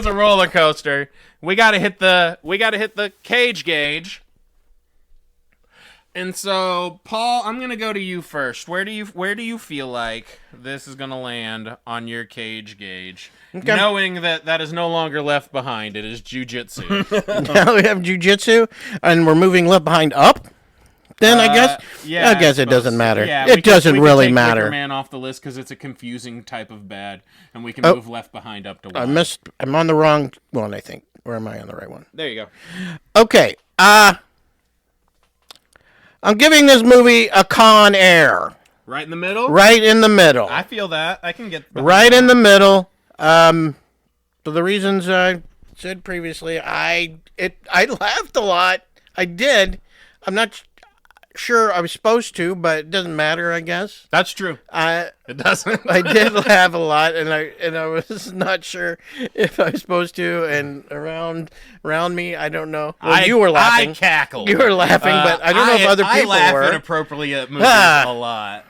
a roller coaster. We gotta hit the cage gauge. And so, Paul, I'm gonna go to you first. Where do you feel like this is gonna land on your cage gauge? Okay. Knowing that is no longer Left Behind, it is jujitsu. Now we have jujitsu, and we're moving left behind up. Then I guess, yeah, I guess it suppose. doesn't matter. Yeah, it doesn't we really can take matter. Wicker Man off the list because it's a confusing type of bad, and we can move Left Behind up to one. I'm on the wrong one, I think. Or am I on the right one? There you go. Okay. I'm giving this movie a Con Air. Right in the middle. Right in the middle. I feel that. I can get behind Right that. in the middle. For the reasons I said previously, I laughed a lot. I did. I'm not sure I was supposed to, but it doesn't matter, I guess. That's true. It doesn't. I did laugh a lot, and I was not sure if I was supposed to. And around me, I don't know. Well, you were laughing. I cackled. You were laughing, but I don't know if other people I laugh were. inappropriately at movies a lot.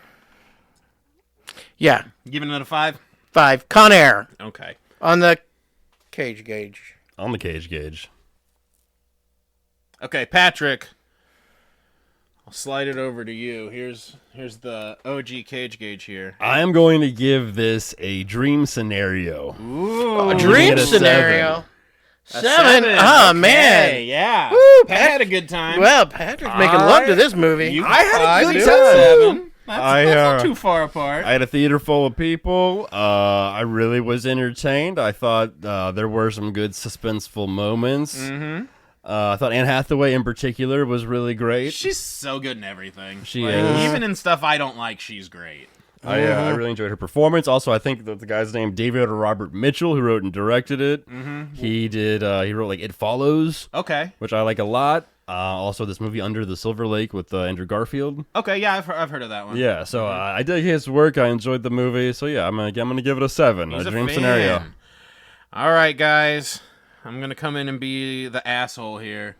Yeah, Giving it a 5? 5. Con Air Okay. on the cage gauge. On the cage gauge. Okay, Patrick. I'll slide it over to you. Here's the OG cage gauge here. I am going to give this a dream scenario. Ooh, A dream get a scenario. 7. Oh, Okay, man. yeah. Woo, Pat had a good time. Well, Patrick's making love to this movie. I had a Five, good you time. got 7. That's I, not too far apart. I had a theater full of people. I really was entertained. I thought there were some good suspenseful moments. Mm-hmm. I thought Anne Hathaway in particular was really great. She's so good in everything. She Like, is. Even in stuff I don't like, she's great. I really enjoyed her performance. Also, I think that the guy's name David or Robert Mitchell, who wrote and directed it. Mm-hmm. He did. He wrote like It Follows, Okay. which I like a lot. Also, this movie Under the Silver Lake with Andrew Garfield. Okay, yeah, I've heard of that one. Yeah, so I did his work. I enjoyed the movie. So yeah, I'm gonna give it a 7. He's a a dream fan. scenario. All right, guys. I'm going to come in and be the asshole here.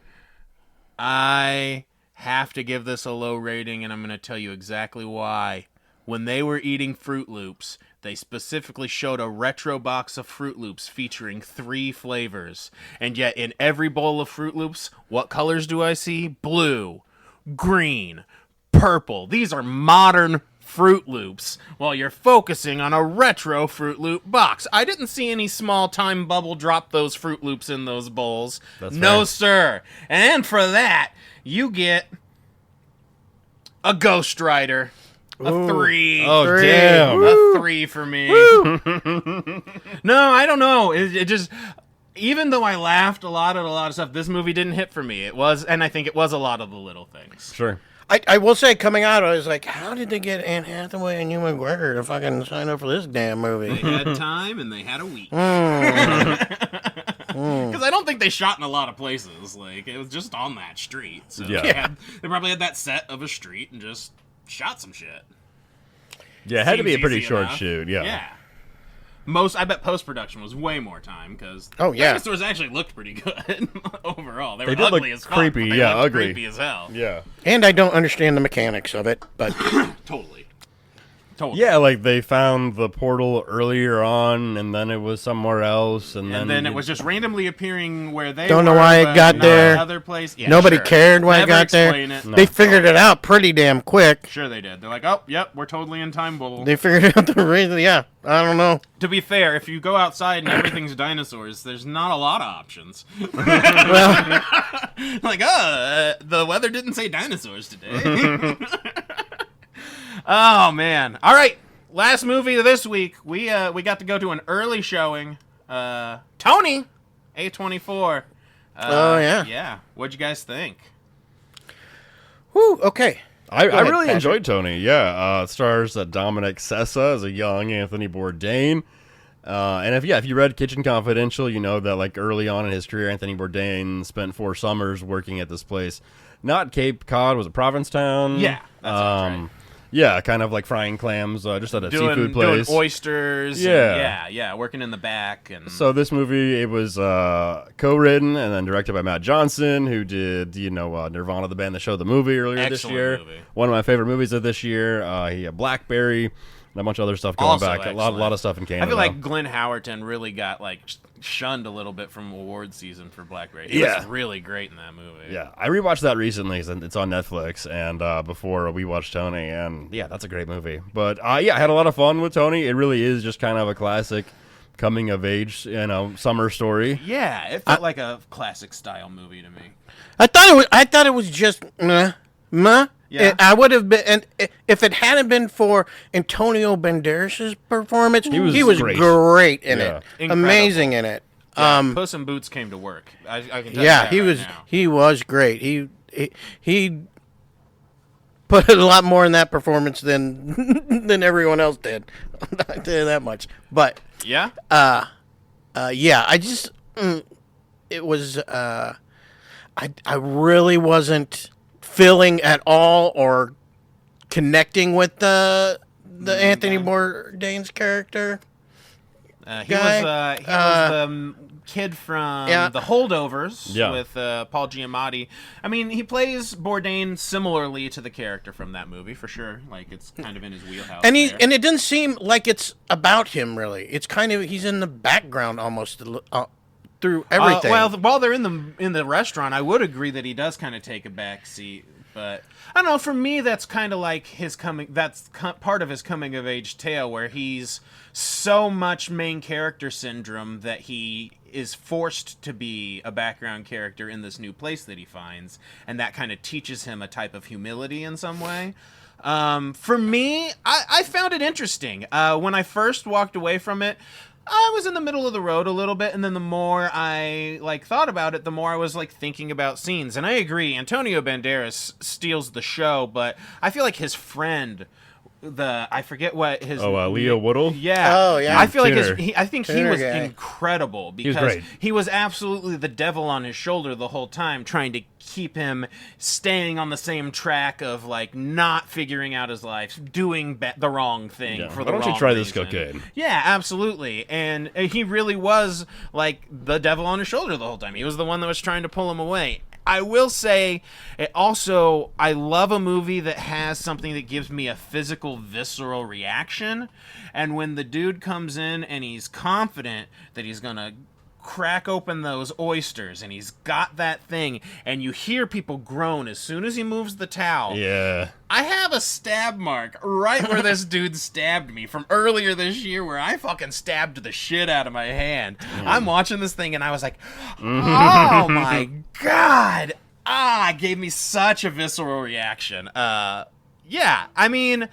I have to give this a low rating, and I'm going to tell you exactly why. When they were eating Fruit Loops, they specifically showed a retro box of Fruit Loops featuring 3 flavors. And yet, in every bowl of Fruit Loops, what colors do I see? Blue, green, purple. These are modern Fruit Loops, while you're focusing on a retro Fruit Loop box. I didn't see any small time bubble drop those Fruit Loops in those bowls. That's no, fair. sir. And for that, you get a Ghost Rider. A 3. Oh, Three. damn. A 3 for me. No, I don't know. It just... Even though I laughed a lot at a lot of stuff, this movie didn't hit for me. It was, and I think it was a lot of the little things. Sure. I will say, coming out, I was like, how did they get Anne Hathaway and Ewan McGregor to fucking sign up for this damn movie? They had time and they had a week. Because I don't think they shot in a lot of places. Like, it was just on that street. So Yeah. they probably had that set of a street and just shot some shit. Yeah, it had to be a Seems pretty easy short enough. shoot. Yeah. Yeah. I bet post-production was way more time because dinosaurs actually looked pretty good overall. They were ugly as fuck. Creepy, They looked ugly. creepy as hell. Yeah. And I don't understand the mechanics of it, but Totally. Yeah, like they found the portal earlier on, and then it was somewhere else, and then it was just randomly appearing where they don't were, know why it but got not there. Other place. Yeah, Nobody sure. cared why it got there. It. No. They figured it out pretty damn quick. Sure they did. They're like, oh, yep, we're totally in time bubble. They figured out the reason. Yeah, I don't know. To be fair, if you go outside and everything's dinosaurs, there's not a lot of options. Well, Like, the weather didn't say dinosaurs today. Oh, man. All right. Last movie of this week, we got to go to an early showing. Tony, A24. Oh, yeah. Yeah. What'd you guys think? whew, okay. I ahead, really Patrick. enjoyed Tony. Yeah, it stars Dominic Sessa as a young Anthony Bourdain. And if you read Kitchen Confidential, you know that like early on in his career, Anthony Bourdain spent 4 summers working at this place. Not Cape Cod, was it Provincetown? Yeah, that sounds right. Yeah, kind of like frying clams, just at a seafood place. Doing oysters. Yeah. Yeah, working in the back. And So this movie, it was co-written and then directed by Matt Johnson, who did, Nirvana, the band that showed the movie earlier this Excellent year. movie. One of my favorite movies of this year. He had Blackberry and a bunch of other stuff going Also back. A lot of stuff in Canada. I feel like Glenn Howerton really got like shunned a little bit from award season for Blackberry. He was really great in that movie. Yeah, I rewatched that recently. It's on Netflix, and before we watched Tony, and yeah, that's a great movie. But I had a lot of fun with Tony. It really is just kind of a classic coming of age, summer story. Yeah, it felt like a classic style movie to me. I thought it was just meh. Yeah. I would have been, and if it hadn't been for Antonio Banderas' performance, he was great in it, Incredible. Amazing in it. Yeah, Puss in Boots came to work. I can tell you Yeah, that he right was now. he was great. He put a lot more in that performance than everyone else did. I'll tell you that much. But Yeah. yeah, I just it was I really wasn't feeling at all or connecting with the Anthony Bourdain's character. He was the kid from The Holdovers with Paul Giamatti. I mean, he plays Bourdain similarly to the character from that movie, for sure. Like, it's kind of in his wheelhouse. And it doesn't seem like it's about him, really. It's kind of, he's in the background almost through everything. Well, while they're in the restaurant, I would agree that he does kind of take a back seat. But I don't know. For me, that's kind of like his coming. That's part of his coming of age tale, where he's so much main character syndrome that he is forced to be a background character in this new place that he finds, and that kind of teaches him a type of humility in some way. For me, I found it interesting. When I first walked away from it, I was in the middle of the road a little bit, and then the more I thought about it, the more I was thinking about scenes. And I agree, Antonio Banderas steals the show, but I feel like his friend, I forget what his Leo Woodle. Yeah. Oh, yeah. I feel Tuner. like I think he was incredible because great. he was absolutely the devil on his shoulder the whole time, trying to keep him staying on the same track of not figuring out his life, doing the wrong thing for the wrong Why don't you try reason. this cocaine? Yeah, absolutely. And he really was the devil on his shoulder the whole time. He was the one that was trying to pull him away. I will say, I love a movie that has something that gives me a physical, visceral reaction. And when the dude comes in and he's confident that he's going to crack open those oysters and he's got that thing, and you hear people groan as soon as he moves the towel. Yeah. I have a stab mark right where this dude stabbed me from earlier this year, where I fucking stabbed the shit out of my hand. I'm watching this thing and I was like, oh my God. It gave me such a visceral reaction. Yeah, I mean,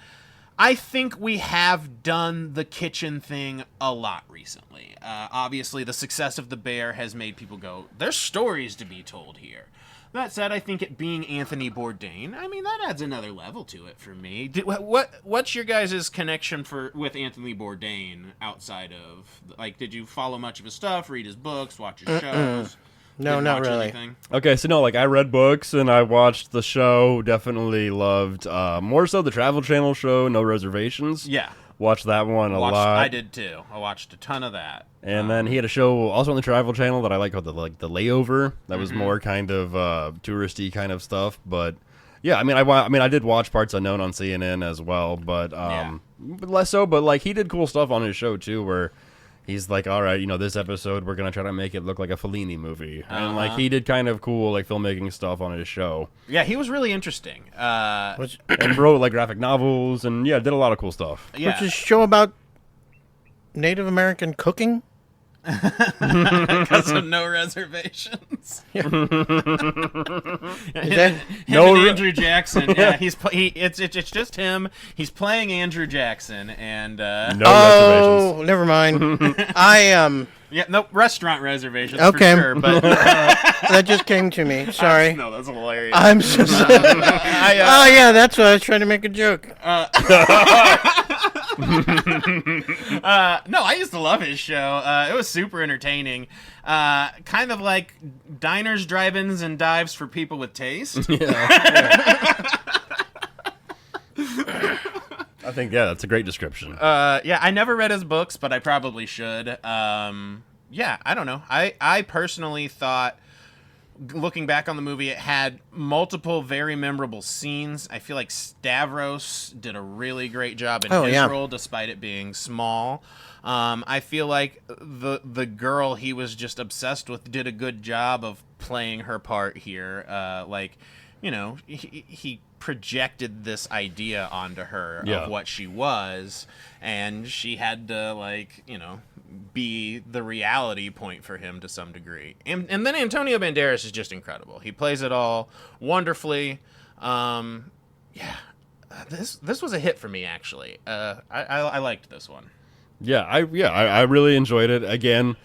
I think we have done the kitchen thing a lot recently. Obviously, the success of The Bear has made people go, there's stories to be told here. That said, I think it being Anthony Bourdain, I mean, that adds another level to it for me. What's your guys' connection with Anthony Bourdain outside of, did you follow much of his stuff, read his books, watch his shows? No, Didn't not watch really. anything? Okay, so I read books and I watched the show. Definitely loved more so the Travel Channel show, No Reservations. Yeah. Watched that one a lot. I did too. I watched a ton of that. And then he had a show also on the Travel Channel that I like called the Layover. That was more kind of touristy kind of stuff. But yeah, I mean, I did watch Parts Unknown on CNN as well, but less so. But like, he did cool stuff on his show too, where he's like, all right, this episode we're gonna try to make it look like a Fellini movie, and like he did kind of cool like filmmaking stuff on his show. Yeah, he was really interesting. And wrote like graphic novels, and did a lot of cool stuff. Which is a show about Native American cooking. Because of No Reservations. That- Him and Andrew Jackson. Yeah, it's just him. He's playing Andrew Jackson, and No reservations. Never mind. I restaurant reservations. Okay. For sure, but that just came to me. Sorry. no, that's hilarious. I'm so sorry. Oh yeah, that's why I was trying to make a joke. No, I used to love his show. It was super entertaining. Kind of like diners, drive-ins, and dives for people with taste. I think that's a great description. I never read his books, but I probably should. I don't know. I personally thought, looking back on the movie, it had multiple very memorable scenes. I feel like Stavros did a really great job in his role, despite it being small. I feel like the girl he was just obsessed with did a good job of playing her part here. He projected this idea onto her of what she was, and she had to be the reality point for him to some degree. And then Antonio Banderas is just incredible. He plays it all wonderfully. This was a hit for me, actually. I liked this one. I really enjoyed it. Again,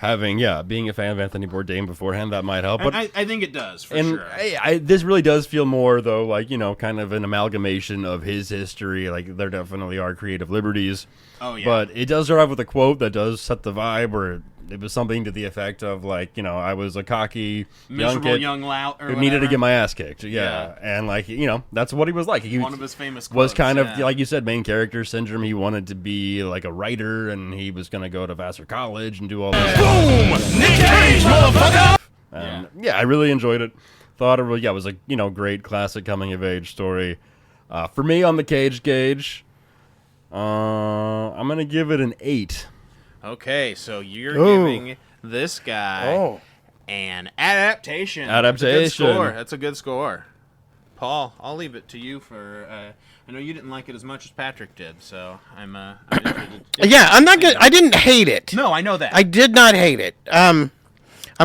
being a fan of Anthony Bourdain beforehand, that might help. But I think it does, for sure. This really does feel more, though, like, kind of an amalgamation of his history. Like, there definitely are creative liberties. Oh, yeah. But it does start off with a quote that does set the vibe, where it was something to the effect of, like, I was a cocky miserable young lout who needed to get my ass kicked. And, like, that's what he was like. One of his famous quotes. Was kind of, like you said, main character syndrome. He wanted to be, like, a writer, and he was going to go to Vassar College and do all this stuff. Boom! Nick Cage, motherfucker! I really enjoyed it. Thought it was a great classic coming of age story. For me, on the Cage gauge, I'm gonna give it an 8. Okay, so you're giving this guy an adaptation. That's a good score. Paul, I'll leave it to you for. I know you didn't like it as much as Patrick did, so I'm I'm not good. I didn't hate it. No, I know that. I did not hate it. I'm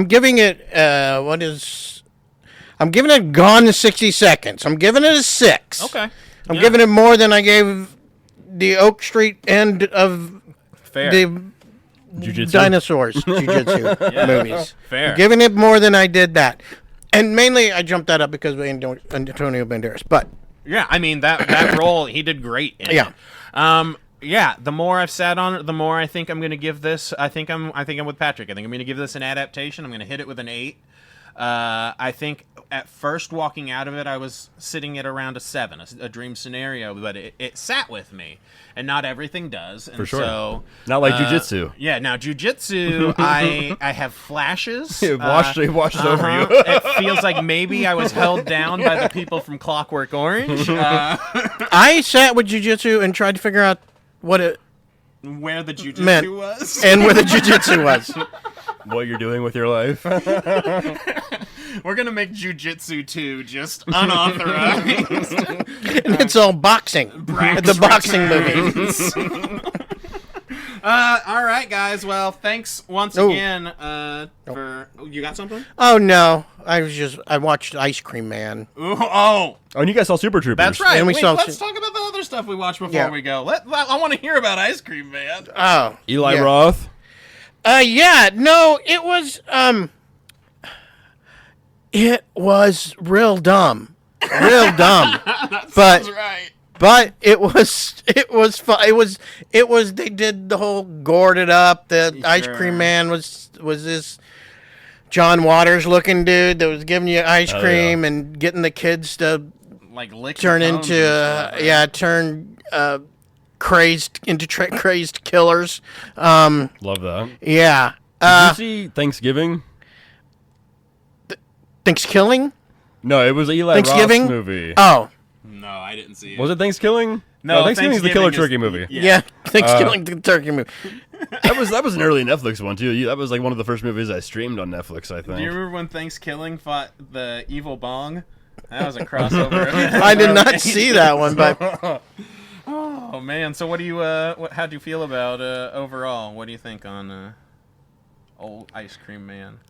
giving it. I'm giving it Gone in 60 Seconds. I'm giving it a 6. Okay. I'm giving it more than I gave the Oak Street end of the Jiu-Jitsu? dinosaurs jiu-jitsu movies. Fair. I'm giving it more than I did that. And mainly I jumped that up because of Antonio Banderas. But yeah, I mean that role, he did great in it. The more I've sat on it, the more I think I'm going to give this. I think I'm with Patrick. I think I'm going to give this an adaptation. I'm going to hit it with an 8. I think at first walking out of it, I was sitting at around a 7, a dream scenario, but it sat with me, and not everything does. And For sure. So, not like jiu-jitsu. Yeah, now jiu-jitsu, I have flashes. It washes over you. It feels like maybe I was held down by the people from Clockwork Orange. I sat with jiu-jitsu and tried to figure out where the jiu-jitsu was. And where the jiu-jitsu was. What you're doing with your life. We're going to make Jiu-Jitsu 2 just unauthorized. And it's all boxing. The boxing movie. All right, guys. Well, thanks once again for... You got something? Oh, no. I watched Ice Cream Man. Oh, and you guys saw Super Troopers. that's right. And let's talk about the other stuff we watched before we go. I want to hear about Ice Cream Man. Oh. Eli Roth. No, it was real dumb. Real dumb. That's right. But it was fun. It was they did the whole gored it up. The Ice Cream Man was this John Waters looking dude that was giving you ice cream and getting the kids to like lick turn your cones into crazed killers. Love that. Yeah. Did you see Thanksgiving? Thanksgiving? No, it was Eli Thanksgiving Roth's movie. Oh. No, I didn't see it. Was it Thanksgiving? No, Thanksgiving's the Killer Turkey movie. Yeah. Thanksgiving the turkey movie. That was an early Netflix one too. That was like one of the first movies I streamed on Netflix, I think. Do you remember when Thanksgiving fought the evil Bong? That was a crossover. I did not see that one, but Oh man, so what do you how'd you feel about overall? What do you think on old Ice Cream Man?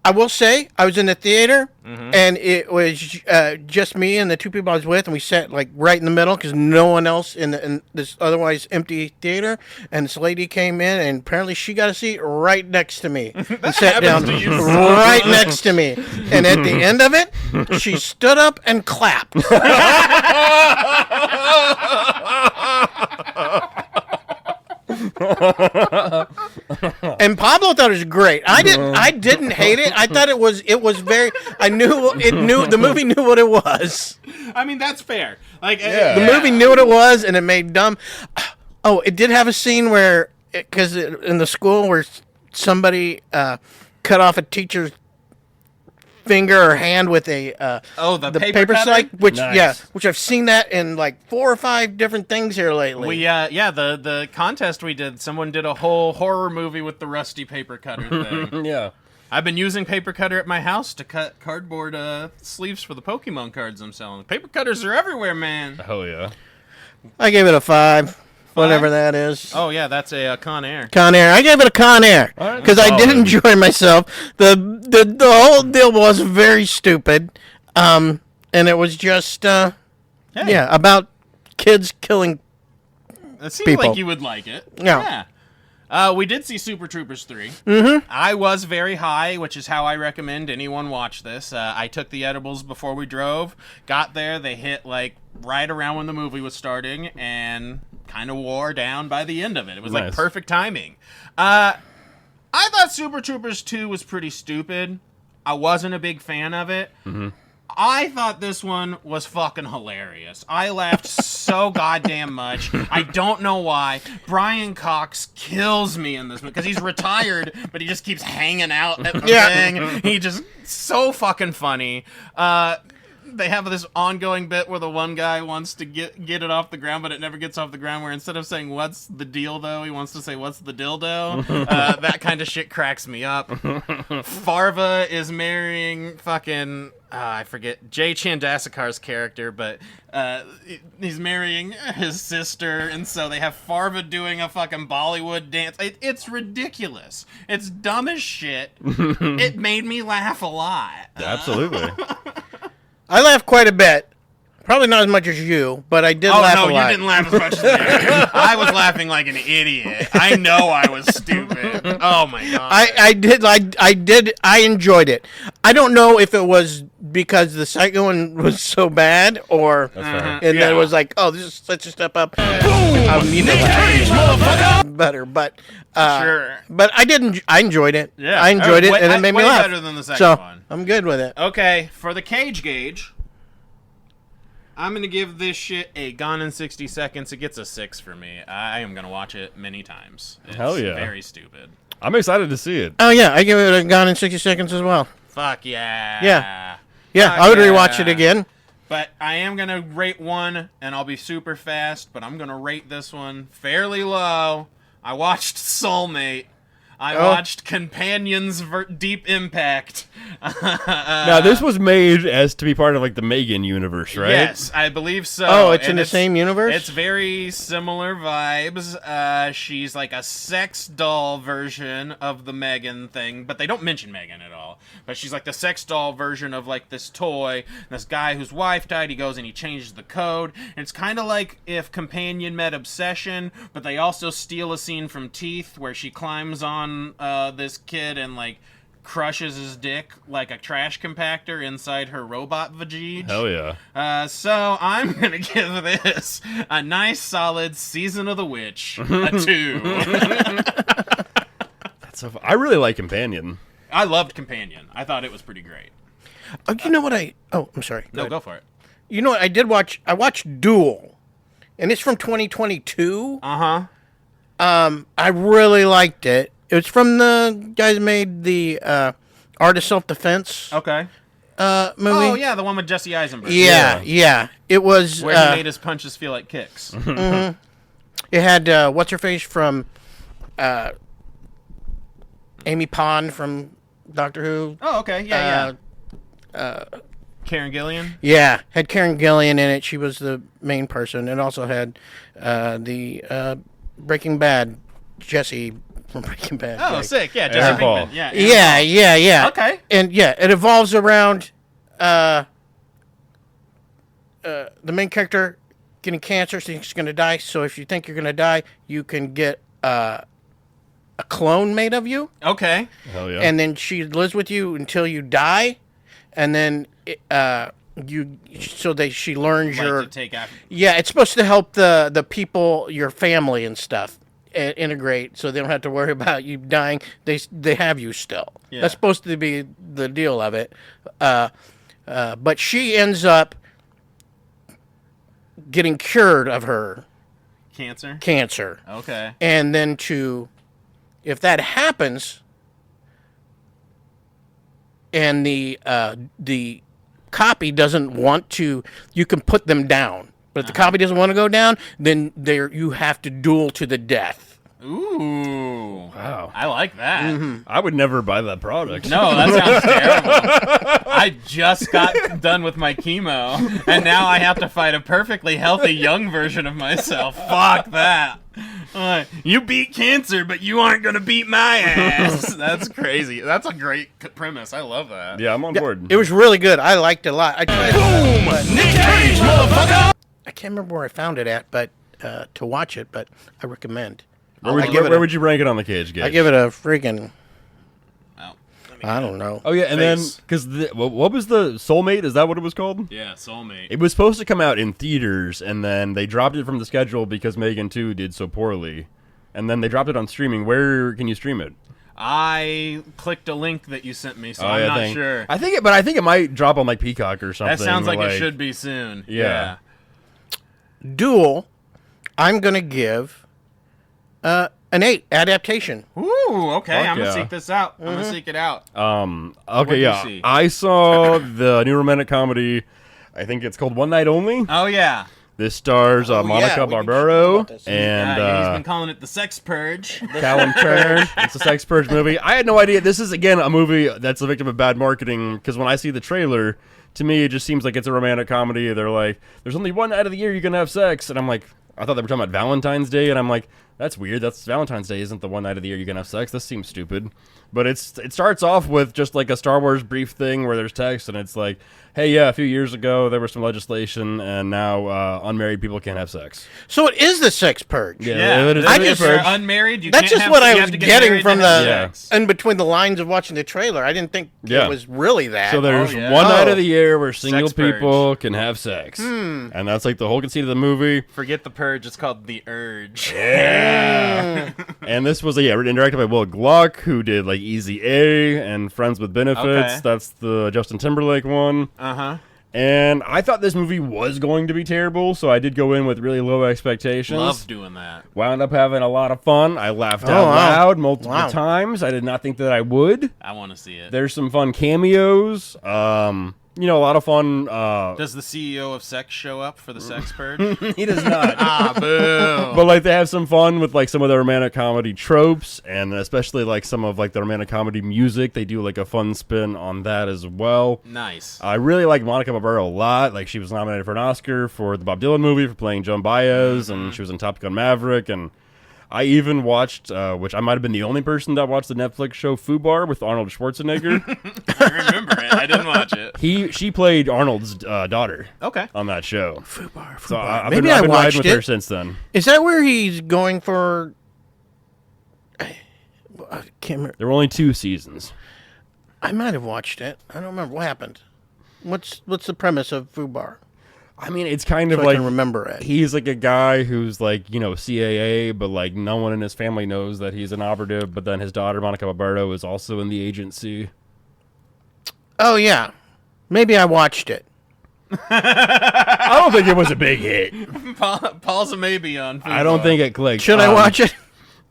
I will say I was in the theater, and it was just me and the two people I was with, and we sat like right in the middle because no one else in this otherwise empty theater. And this lady came in, and apparently she got a seat right next to me and sat down right next to me. And at the end of it, she stood up and clapped. And Pablo thought it was great. I didn't hate it. I thought it was very. The movie knew what it was. I mean, that's fair. Like The movie knew what it was, and it made dumb. Oh, it did have a scene where, because in the school where somebody cut off a teacher's finger or hand with a the paper cutter? slide, which Nice. which I've seen that in like 4 or 5 different things here lately. We the contest we did, someone did a whole horror movie with the rusty paper cutter thing. Yeah. I've been using paper cutter at my house to cut cardboard sleeves for the Pokemon cards I'm selling. Paper cutters are everywhere, man. Hell yeah. I gave it a 5. Whatever that is. Oh yeah, that's a Con Air. Con Air. I gave it a Con Air right, because I did solid. enjoy myself. The whole deal was very stupid, and it was just about kids killing. It seems people. like you would like it. Yeah. We did see Super Troopers 3. Mm-hmm. I was very high, which is how I recommend anyone watch this. I took the edibles before we drove. Got there, they hit like right around when the movie was starting, and kind of wore down by the end of it. It was like Nice. perfect timing. I thought Super Troopers 2 was pretty stupid. I wasn't a big fan of it. Mm-hmm. I thought this one was fucking hilarious. I laughed so goddamn much. I don't know why. Brian Cox kills me in this one because he's retired, but he just keeps hanging out at the thing. He just so fucking funny. They have this ongoing bit where the one guy wants to get it off the ground, but it never gets off the ground, where instead of saying, "What's the deal, though?" he wants to say, "What's the dildo?" That kind of shit cracks me up. Farva is marrying fucking... I forget Jay Chandasakar's character, but he's marrying his sister, and so they have Farva doing a fucking Bollywood dance. It's ridiculous. It's dumb as shit. It made me laugh a lot. Absolutely. I laughed quite a bit. Probably not as much as you, but I did laugh a lot. You didn't laugh as much as me. I was laughing like an idiot. I know I was stupid. Oh my god. I enjoyed it. I don't know if it was because the second one was so bad, or That's and then it was like, oh, this is such a step up. I need to laugh better, but Sure. But I enjoyed it. Yeah. I enjoyed it, Way- and it made me way laugh. better than the second so one. I'm good with it. Okay, for the cage gauge, I'm going to give this shit a Gone in 60 Seconds. It gets a 6 for me. I am going to watch it many times. It's Hell yeah. very stupid. I'm excited to see it. Oh yeah, I give it a Gone in 60 Seconds as well. Fuck yeah. Yeah, I would rewatch it again. But I am going to rate one, and I'll be super fast, but I'm going to rate this one fairly low. I watched Soulmate. I watched Companions Deep Impact. Now, this was made as to be part of like the Megan universe, right? Yes, I believe so. Oh, it's in And the same universe? It's very similar vibes. She's like a sex doll version of the Megan thing, but they don't mention Megan at all. But she's like the sex doll version of like this toy. And this guy whose wife died, he goes and he changes the code. And it's kind of like if Companion met Obsession, but they also steal a scene from Teeth where she climbs on this kid and like crushes his dick like a trash compactor inside her robot vajige. Hell yeah. So I'm gonna give this a nice solid Season of the Witch, a 2. That's so I really like Companion. I loved Companion. I thought it was pretty great. Oh, you know what I'm sorry. No, go for it. You know what? I did watch. I watched Duel, and it's from 2022. I really liked it. It was from the guys who made the Art of Self-Defense Okay. movie. Oh yeah, the one with Jesse Eisenberg. Yeah. It was Where he made his punches feel like kicks. it had what's her face from Amy Pond from Doctor Who. Oh, okay. Yeah. Karen Gillian. Yeah, had Karen Gillian in it. She was the main person. It also had the Breaking Bad Jesse from Breaking Bad. Oh, guy. sick. Yeah, Aaron Jesse Paul. Pinkman. Yeah. Aaron Paul. Yeah. Okay. And yeah, it evolves around the main character getting cancer, so he's going to die. So if you think you're going to die, you can get a clone made of you, Okay. Hell yeah. and then she lives with you until you die, and then she learns Like your to take after. yeah. It's supposed to help the people, your family and stuff. Integrate so they don't have to worry about you dying. They have you still. Yeah. That's supposed to be the deal of it. But she ends up getting cured of her Cancer. cancer, Okay. and then if that happens, and the copy doesn't want to, you can put them down. But if the copy doesn't want to go down, then you have to duel to the death. Ooh. Wow. I like that. I would never buy that product. No, that sounds terrible. I just got done with my chemo, and now I have to fight a perfectly healthy young version of myself. Fuck that. You beat cancer, but you aren't going to beat my ass. That's crazy. That's a great premise. I love that. Yeah, I'm on board. It was really good. I liked it a lot. I tried Boom! Nick Cage, motherfucker! I can't remember where I found it at, but to watch it, but I recommend. Where would you rank it on the Cage gauge? I give it a freaking, Oh, I don't know. Oh yeah, and Face. then because what was the Soulmate? Is that what it was called? yeah, Soulmate. It was supposed to come out in theaters, and then they dropped it from the schedule because Megan 2 did so poorly, and then they dropped it on streaming. Where can you stream it? I clicked a link that you sent me, so I'm not sure. I think it might drop on like Peacock or something. That sounds like it should be soon. Yeah. Duel, I'm going to give an 8 adaptation. Ooh, okay. Fuck I'm going to yeah. seek this out. I'm going to seek it out. Okay, What'd you yeah. see? I saw the new romantic comedy. I think it's called One Night Only. Oh, yeah. This stars yeah, Monica we can talk Barbaro about this. and He's been calling it the Sex Purge. Callum Turner. It's a sex purge movie. I had no idea. This is, again, a movie that's a victim of bad marketing, because when I see the trailer, to me, it just seems like it's a romantic comedy. They're like, there's only one night of the year you can have sex. And I'm like, I thought they were talking about Valentine's Day, and I'm like, that's weird. That's Valentine's Day isn't the one night of the year you can have sex. This seems stupid. But it starts off with just like a Star Wars brief thing where there's text, and it's like, hey, yeah, a few years ago there was some legislation, and now unmarried people can't have sex. So it is the sex purge. Yeah. it is I the just- If you're purge. unmarried, you That's can't just have, what I you was have to get getting married from to have the- sex. In between the lines of watching the trailer. I didn't think Yeah. it was really that. So there's yeah. one night Oh. of the year where single Sex purge. people can have sex. And that's like the whole conceit of the movie. Forget the purge. It's called the urge. And this was written and directed by Will Gluck, who did like Easy A and Friends with Benefits. Okay. That's the Justin Timberlake one. Uh-huh. And I thought this movie was going to be terrible, so I did go in with really low expectations. Love doing that. Wound up having a lot of fun. I laughed out wow. loud multiple Wow. times. I did not think that I would. I want to see it. There's some fun cameos. A lot of fun. Does the CEO of Sex show up for the Sex Purge? He does not. Ah, boo. But like they have some fun with like some of the romantic comedy tropes, and especially like some of like the romantic comedy music. They do like a fun spin on that as well. Nice. I really like Monica Barbaro a lot. Like she was nominated for an Oscar for the Bob Dylan movie for playing Joan Baez, and she was in Top Gun Maverick. And I even watched, which I might have been the only person that watched the Netflix show Fubar with Arnold Schwarzenegger. I remember it. I didn't watch it. She played Arnold's daughter Okay. on that show. Fubar. So I've Maybe been, I I've been riding watched with it. her since then. Is that where he's going for? I can't remember. There were only 2 seasons. I might have watched it. I don't remember what happened. What's the premise of Fubar? I mean, it's kind So of I like can remember it. he's like a guy who's like, CAA, but like no one in his family knows that he's an operative. But then his daughter, Monica Barbaro, is also in the agency. Oh yeah, maybe I watched it. I don't think it was a big hit. Paul's a maybe on. I don't think it clicked. Should I watch it?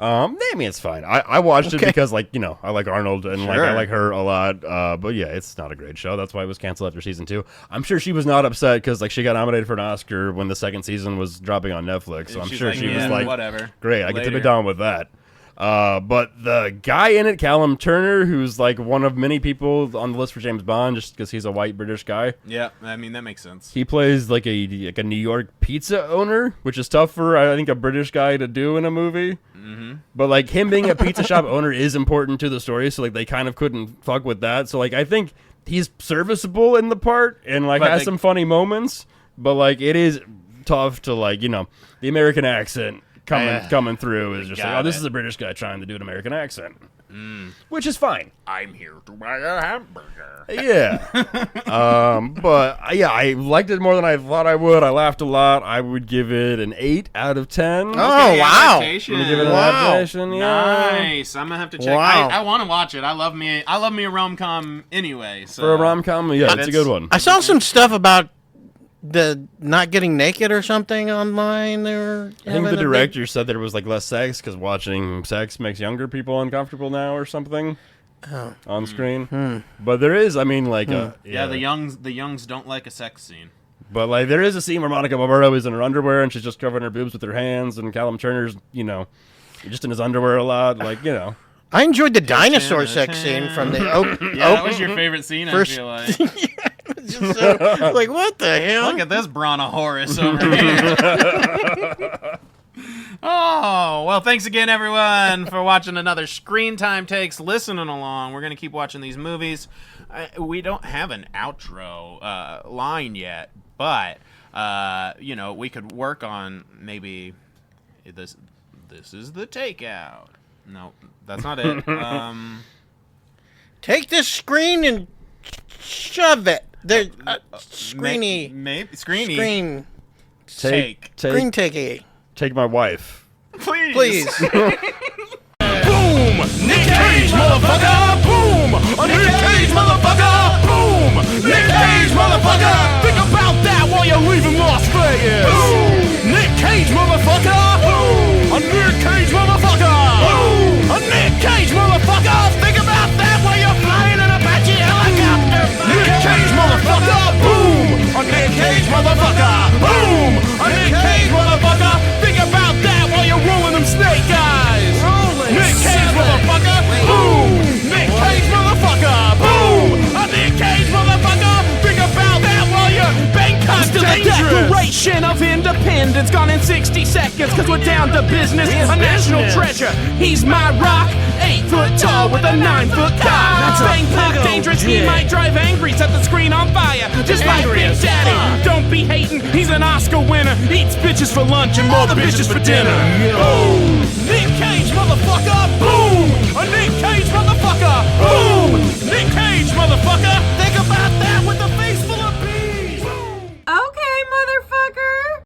I mean, it's fine. I watched it because, like, you know, I like Arnold and like I like her a lot. But yeah, it's not a great show. That's why it was canceled after season 2. I'm sure she was not upset because like she got nominated for an Oscar when the second season was dropping on Netflix. So I'm sure she was like, whatever. Great, I get to be done with that. But the guy in it, Callum Turner, who's like one of many people on the list for James Bond, just because he's a white British guy. Yeah, I mean that makes sense. He plays like a New York pizza owner, which is tough for I think a British guy to do in a movie. Mm-hmm. But like him being a pizza shop owner is important to the story, so like they kind of couldn't fuck with that. So like I think he's serviceable in the part and like has some funny moments, but like it is tough to like the American accent. Coming through is just like, this is a British guy trying to do an American accent, which is fine. I'm here to buy a hamburger. Yeah, but yeah, I liked it more than I thought I would. I laughed a lot. I would give it an 8 out of 10. Oh wow! I'm gonna give it an adaptation. Yeah. Nice. I'm gonna have to check. Wow. I want to watch it. I love me a rom-com anyway. So. For a rom-com, yeah, it's a good one. I saw some stuff about the not getting naked or something online. I think the director said there was like less sex because watching sex makes younger people uncomfortable now or something on screen. But there is, I mean, like, yeah, the youngs don't like a sex scene. But like, there is a scene where Monica Barbaro is in her underwear and she's just covering her boobs with her hands, and Callum Turner's, just in his underwear a lot, like, I enjoyed the dinosaur sex scene from the that was your favorite scene. First, I feel like. Just so, like, what the hell? Look at this Brontosaurus over here. Oh, well, thanks again, everyone, for watching another Screen Time Takes, listening along. We're going to keep watching these movies. We don't have an outro line yet, but, we could work on maybe this is the takeout. No, that's not it. Take this screen and shove it. There, screeny. Maybe screeny. Screen. Screen takey. Take my wife. Please. Boom! Nick Cage, motherfucker! Boom! A Nick Cage, motherfucker! Boom! Nick Cage, motherfucker! Think about that while you're leaving Las Vegas! Boom! Nick Cage, motherfucker! Boom! A Nick Cage, motherfucker! Boom! A Nick Cage, motherfucker! Think about that while you're flying an Apache helicopter! Nick Cage, motherfucker! Boom! A Nick Cage, motherfucker! Boom! A Nick Cage, motherfucker! Think about that while you're rolling them snake eyes! Nick Cage, motherfucker! Boom! Nick Cage, motherfucker! Boom! A Nick Cage, motherfucker! Think about that while you're Bangkok dangerous! The Declaration of Independence gone in 60 seconds, cause we're down to business. A national treasure. He's my rock. 8 foot tall with a 9 foot cock. Bangkok dangerous. He might drive angry, set the screen on fire. Just like Big Daddy. Don't be hating. He's an Oscar winner. Eats bitches for lunch and more bitches for dinner.